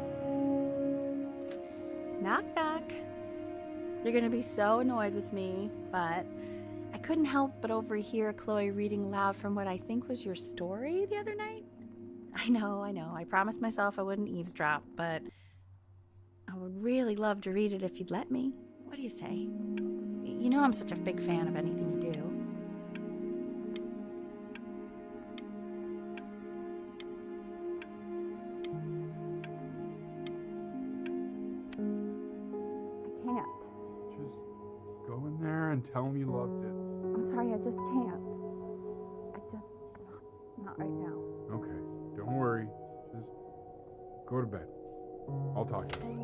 Knock, knock. You're gonna be so annoyed with me, but I couldn't help but overhear Chloe reading loud from what I think was your story the other night. I know. I promised myself I wouldn't eavesdrop, but I would really love to read it if you'd let me. What do you say? You know I'm such a big fan of anything you do. I can't. Just go in there and tell him you loved it. I'm sorry, I just can't. Not right now. Okay, don't worry. Just go to bed. I'll talk to you.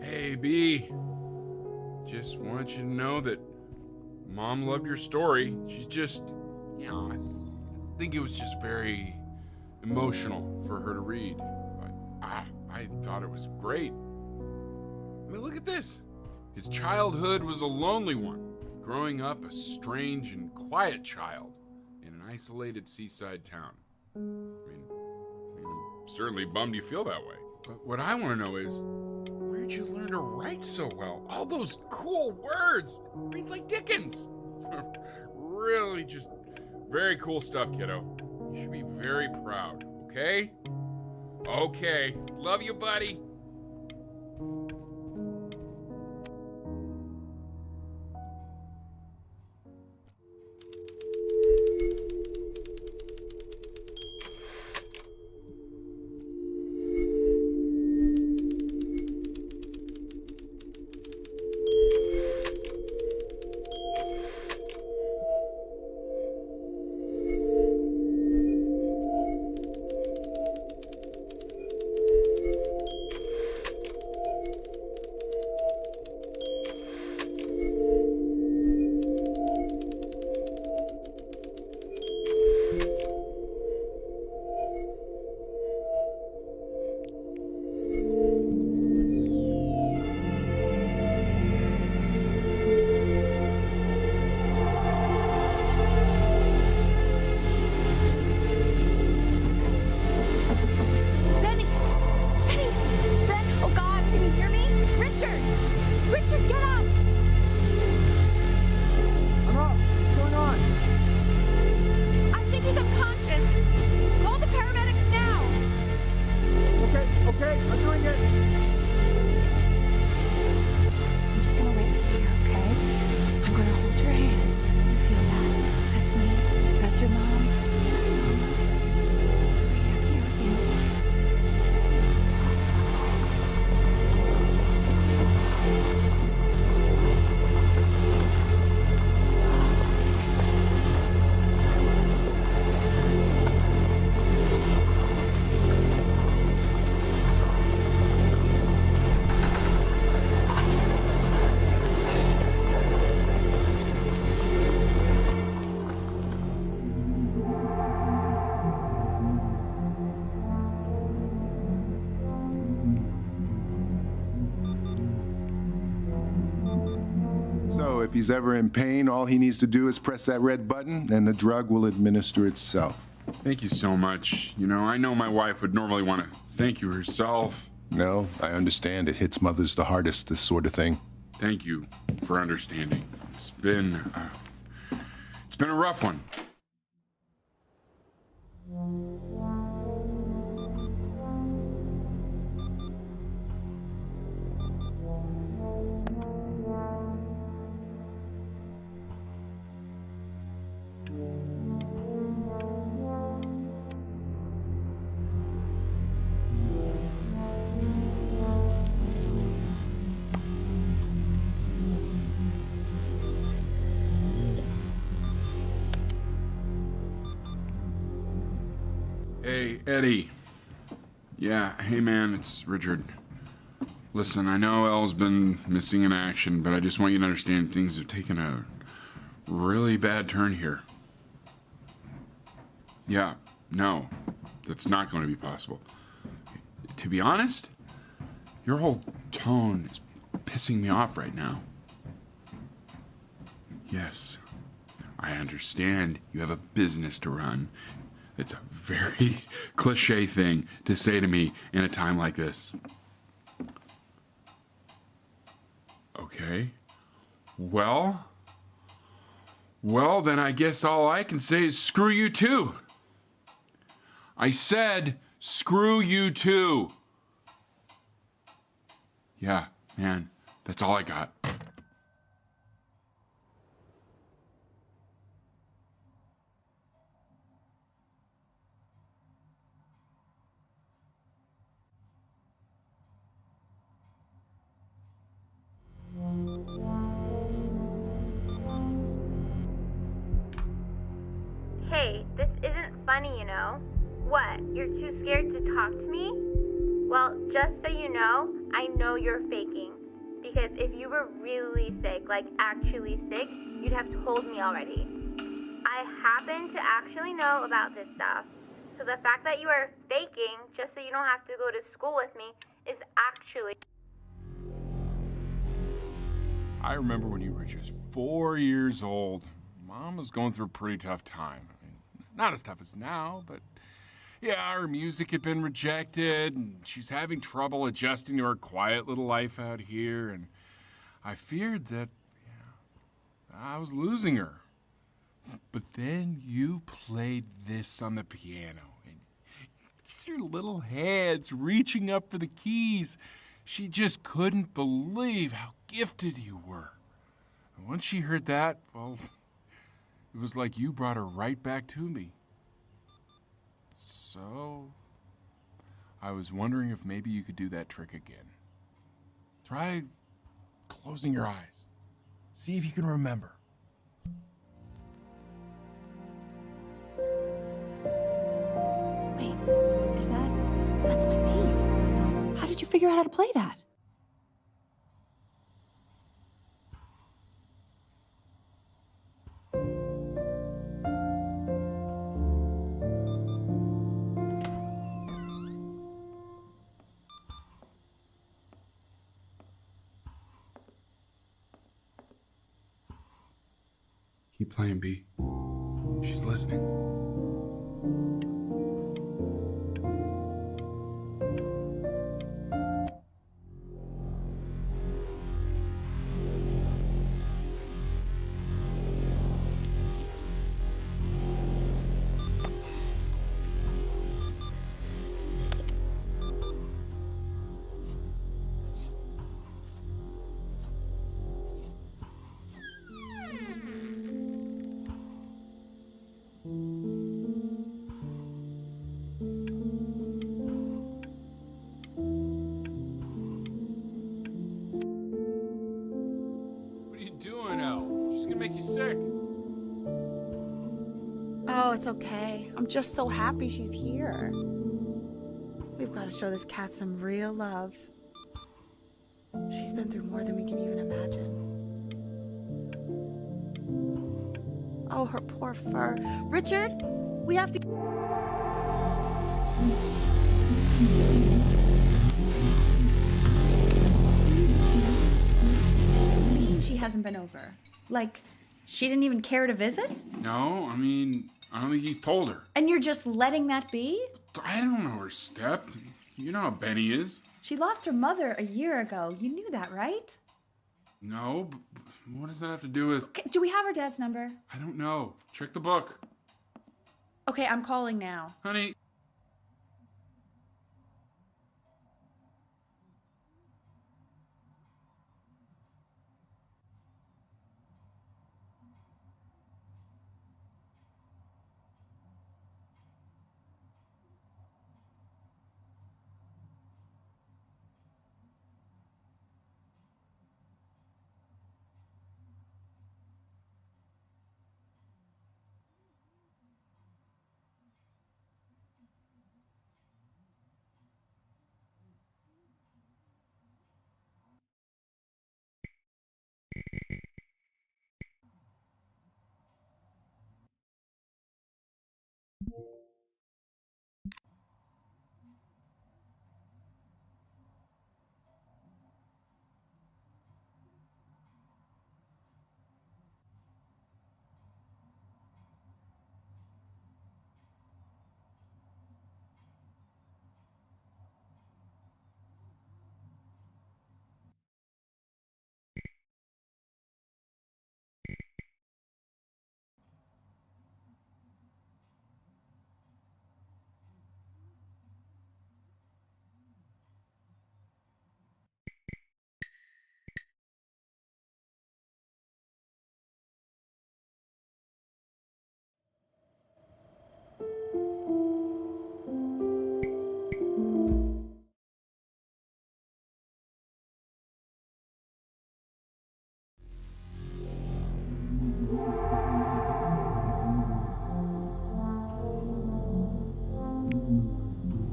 Hey, B. Just want you to know that Mom loved your story. She's just, I think it was just very emotional for her to read. But I thought it was great. I mean, look at this. His childhood was a lonely one, growing up a strange and quiet child in an isolated seaside town. I mean, I'm certainly bummed you feel that way. But what I want to know is, where'd you learn to write so well? All those cool words. Reads like Dickens. Really just Very cool stuff, kiddo. You should be very proud, okay? Okay. Love you, buddy. So if he's ever in pain, all he needs to do is press that red button and the drug will administer itself. Thank you so much. You know, I know my wife would normally want to thank you herself. No, I understand. It hits mothers the hardest, this sort of thing. Thank you for understanding. It's been a rough one. Hey, Eddie. Yeah, hey man, it's Richard. Listen, I know Elle's been missing in action, but I just want you to understand things have taken a really bad turn here. Yeah, no, that's not going to be possible. To be honest, your whole tone is pissing me off right now. Yes, I understand you have a business to run. It's a very cliche thing to say to me in a time like this. Okay. Well, then I guess all I can say is screw you too. I said screw you too. Yeah, man, that's all I got. Hey, this isn't funny, you know. What, you're too scared to talk to me? Well, just so you know, I know you're faking. Because if you were really sick, like actually sick, you'd have told me already. I happen to actually know about this stuff. So the fact that you are faking, just so you don't have to go to school with me, is actually... I remember when you were just 4 years old. Mom was going through a pretty tough time. I mean, not as tough as now, but yeah, her music had been rejected, and she's having trouble adjusting to her quiet little life out here, and I feared that I was losing her. But then you played this on the piano, and just your little hands reaching up for the keys. She just couldn't believe how gifted you were. And once she heard that, well, it was like you brought her right back to me. So, I was wondering if maybe you could do that trick again. Try closing your eyes. See if you can remember. Wait, that's my bass. How did you figure out how to play that? Keep playing, B. She's listening. Make you sick. Oh, it's okay. I'm just so happy she's here. We've got to show this cat some real love. She's been through more than we can even imagine. Oh, her poor fur. Richard, we have to... She hasn't been over. Like, she didn't even care to visit? No, I mean, I don't think he's told her. And you're just letting that be? I don't know her step. You know how Benny is. She lost her mother a year ago. You knew that, right? No, but what does that have to do with... Okay, do we have her dad's number? I don't know. Check the book. Okay, I'm calling now. Honey.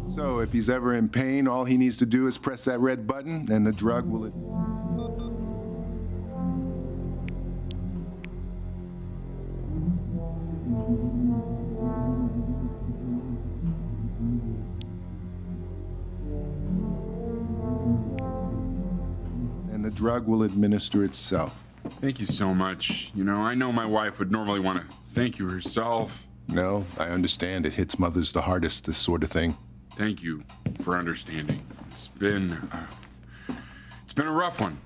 So if he's ever in pain, all he needs to do is press that red button and the drug will... And the drug will administer itself. Thank you so much. You know, I know my wife would normally want to thank you herself. No, I understand. It hits mothers the hardest, this sort of thing. Thank you for understanding. It's been a rough one.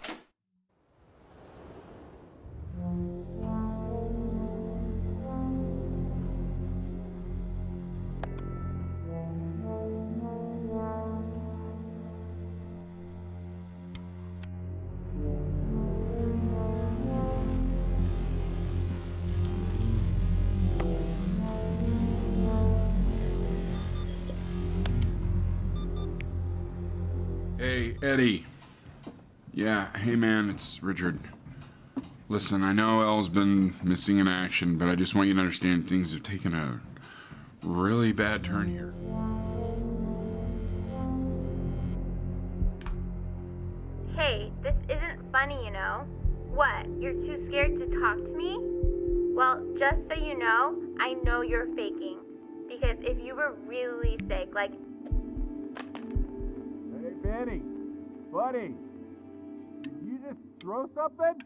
Hey, Eddie. Yeah, hey man, it's Richard. Listen, I know Elle's been missing in action, but I just want you to understand things have taken a really bad turn here. Hey, this isn't funny, you know? What, you're too scared to talk to me? Well, just so you know, I know you're faking. Because if you were really sick, like... Hey, Benny. Buddy. Did you just throw something?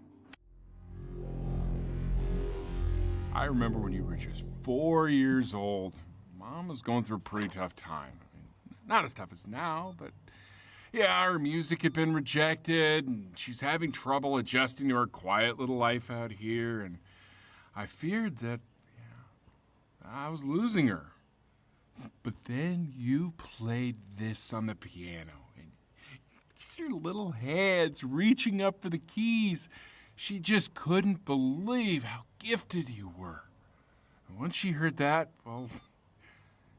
I remember when you were just 4 years old. Mom was going through a pretty tough time. I mean, not as tough as now, but yeah, her music had been rejected, and she's having trouble adjusting to her quiet little life out here, and I feared that I was losing her. But then you played this on the piano, and just your little hands reaching up for the keys. She just couldn't believe how gifted you were. And once she heard that, well,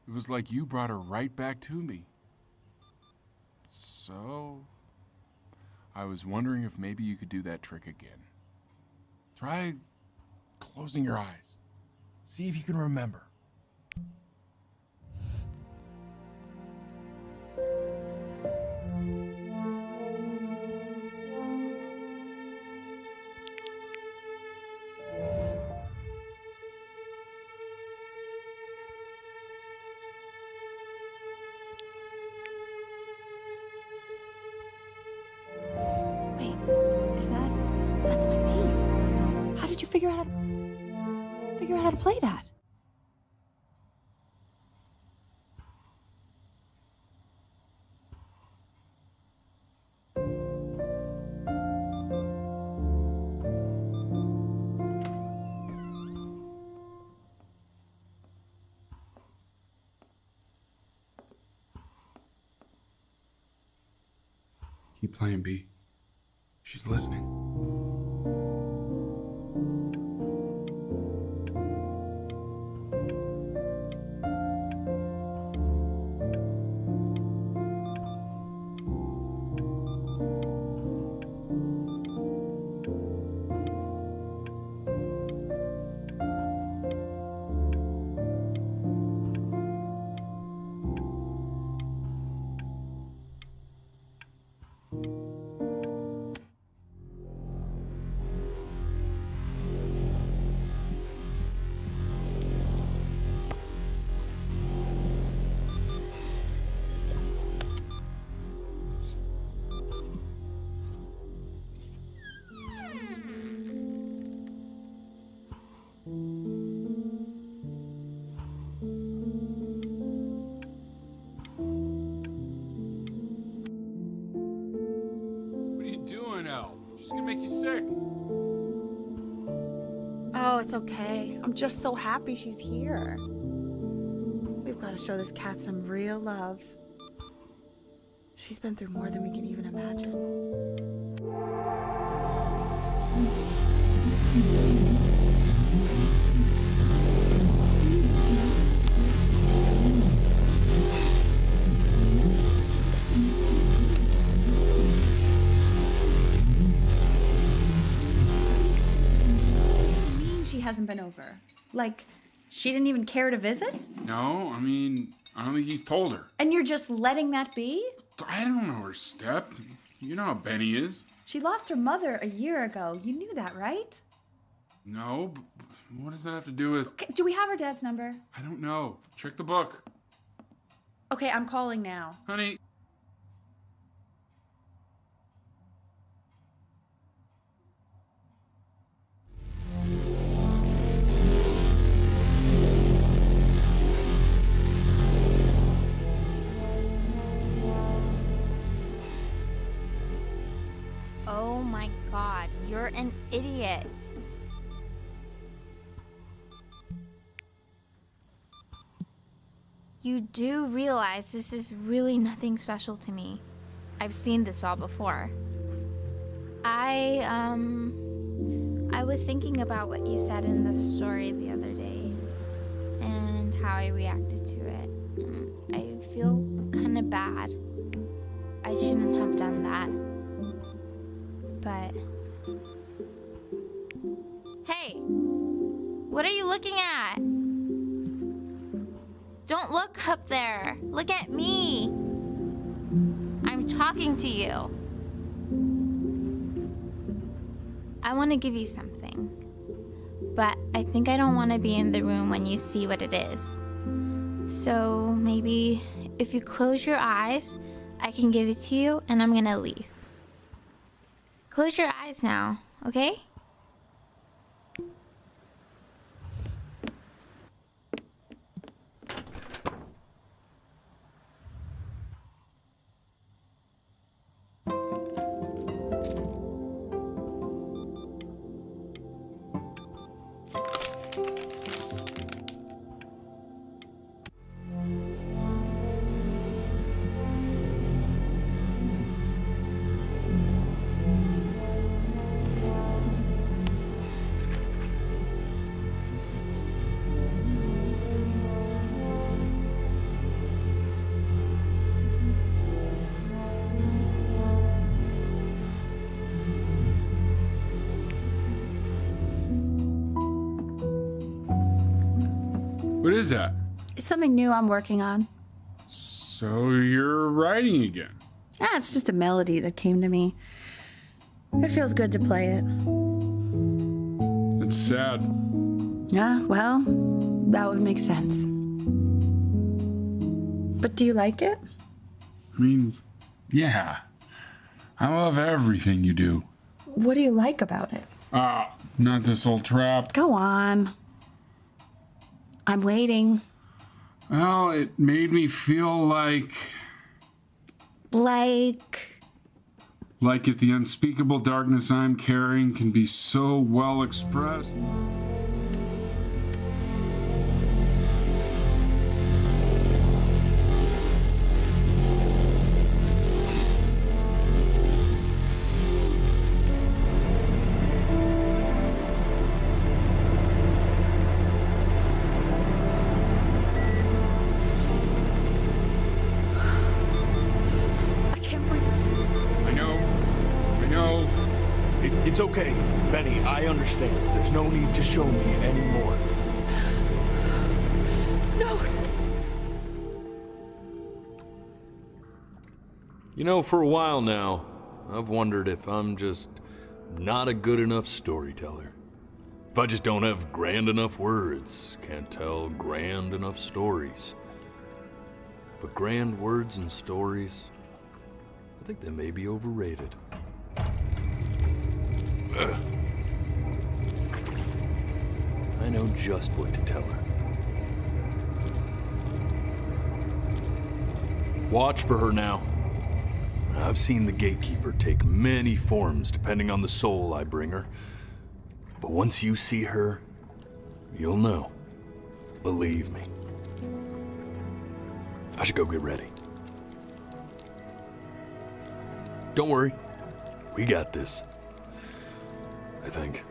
it was like you brought her right back to me. So, I was wondering if maybe you could do that trick again. Try closing your eyes. See if you can remember. That's my bass. How did you figure out how to play that? Keep playing, B. She's listening. She's gonna make you sick. Oh, it's okay. I'm just so happy she's here. We've got to show this cat some real love. She's been through more than we can even imagine. Hasn't been over. Like, she didn't even care to visit? No, I mean, I don't think he's told her. And you're just letting that be? I don't know her step. You know how Benny is. She lost her mother a year ago. You knew that, right? No, but what does that have to do with... Okay, do we have her dad's number? I don't know. Check the book. Okay, I'm calling now. Honey... Oh my god, you're an idiot. You do realize this is really nothing special to me. I've seen this all before. I was thinking about what you said in the story the other day and how I reacted to it. I feel kind of bad. I shouldn't have done that. But... Hey! What are you looking at? Don't look up there. Look at me. I'm talking to you. I want to give you something. But I think I don't want to be in the room when you see what it is. So maybe if you close your eyes, I can give it to you and I'm gonna leave. Close your eyes now, okay? What is that? It's something new I'm working on. So you're writing again? It's just a melody that came to me. It feels good to play it. It's sad. Yeah, well, that would make sense. But do you like it? I mean, yeah. I love everything you do. What do you like about it? Not this old trap. Go on. I'm waiting. Well, it made me feel like if the unspeakable darkness I'm carrying can be so well expressed. It's okay, Benny, I understand. There's no need to show me anymore. No! You know, for a while now, I've wondered if I'm just not a good enough storyteller. If I just don't have grand enough words, can't tell grand enough stories. But grand words and stories, I think they may be overrated. I know just what to tell her. Watch for her now. I've seen the gatekeeper take many forms depending on the soul I bring her. But once you see her, you'll know. Believe me. I should go get ready. Don't worry. We got this. I think.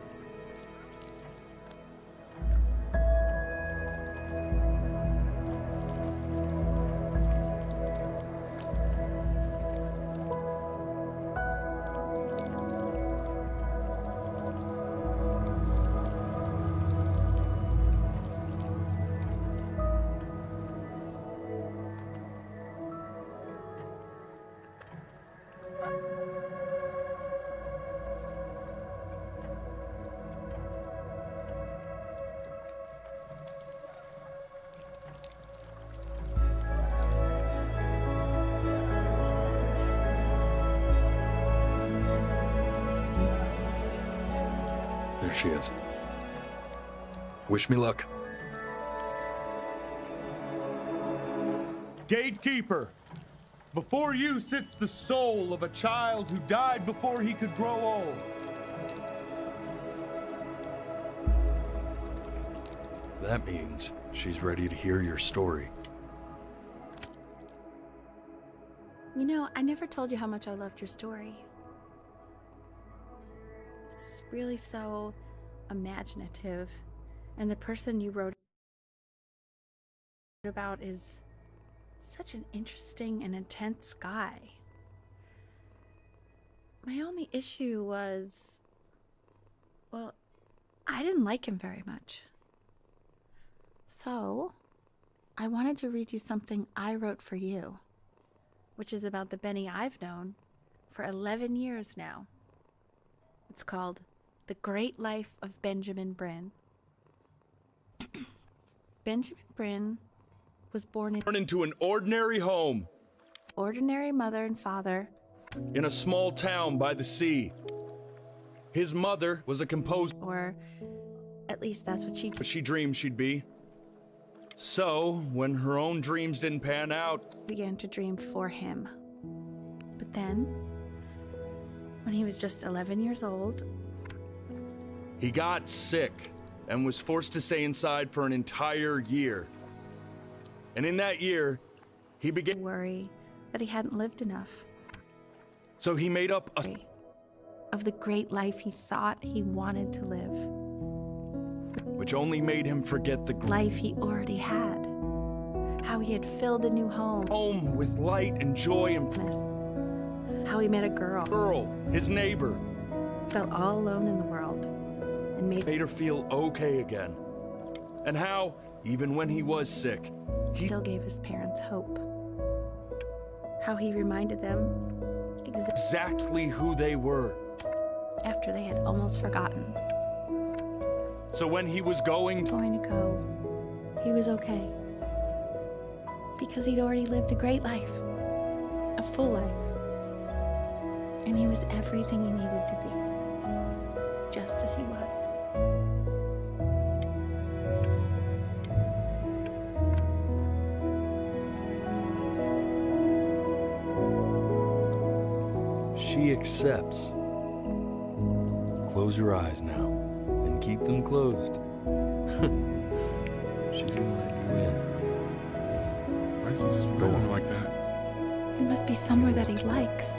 There she is. Wish me luck. Gatekeeper, before you sits the soul of a child who died before he could grow old. That means she's ready to hear your story. You know, I never told you how much I loved your story. It's really so imaginative, and the person you wrote about is such an interesting and intense guy. My only issue was, well, I didn't like him very much. So, I wanted to read you something I wrote for you, which is about the Benny I've known for 11 years now. It's called The Great Life of Benjamin Bryn. Benjamin Bryn was born into an ordinary home. Ordinary mother and father. In a small town by the sea. His mother was a composer. Or at least that's what she dreamed she'd be. So, when her own dreams didn't pan out, began to dream for him. But then, when he was just 11 years old, he got sick and was forced to stay inside for an entire year. And in that year, he began to worry that he hadn't lived enough. So he made up of the great life he thought he wanted to live. Which only made him forget the life he already had. How he had filled a new home. Home with light and joy and how he met a girl. His neighbor. Felt all alone in the world and made her feel okay again. And how, even when he was sick, he still gave his parents hope. How he reminded them exactly who they were. After they had almost forgotten. So when he was going to go, he was okay. Because he'd already lived a great life. A full life. And he was everything he needed to be. Just as he was. She accepts. Close your eyes now, and keep them closed. She's gonna let you in. Why is he spelling like that? It must be somewhere that he likes.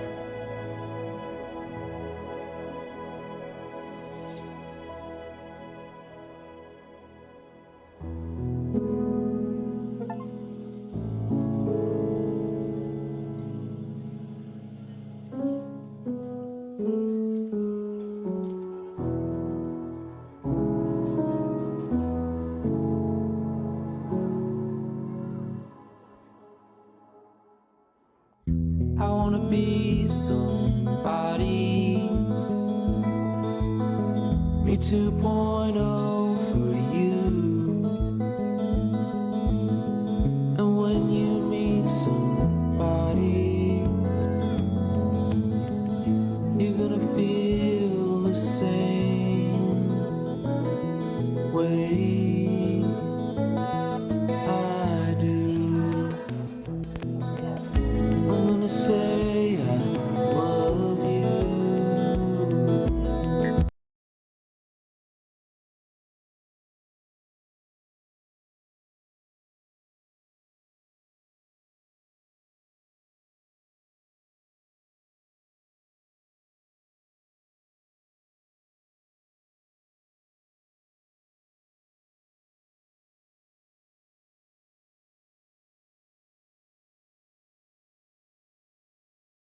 I wanna be somebody. Me 2.0.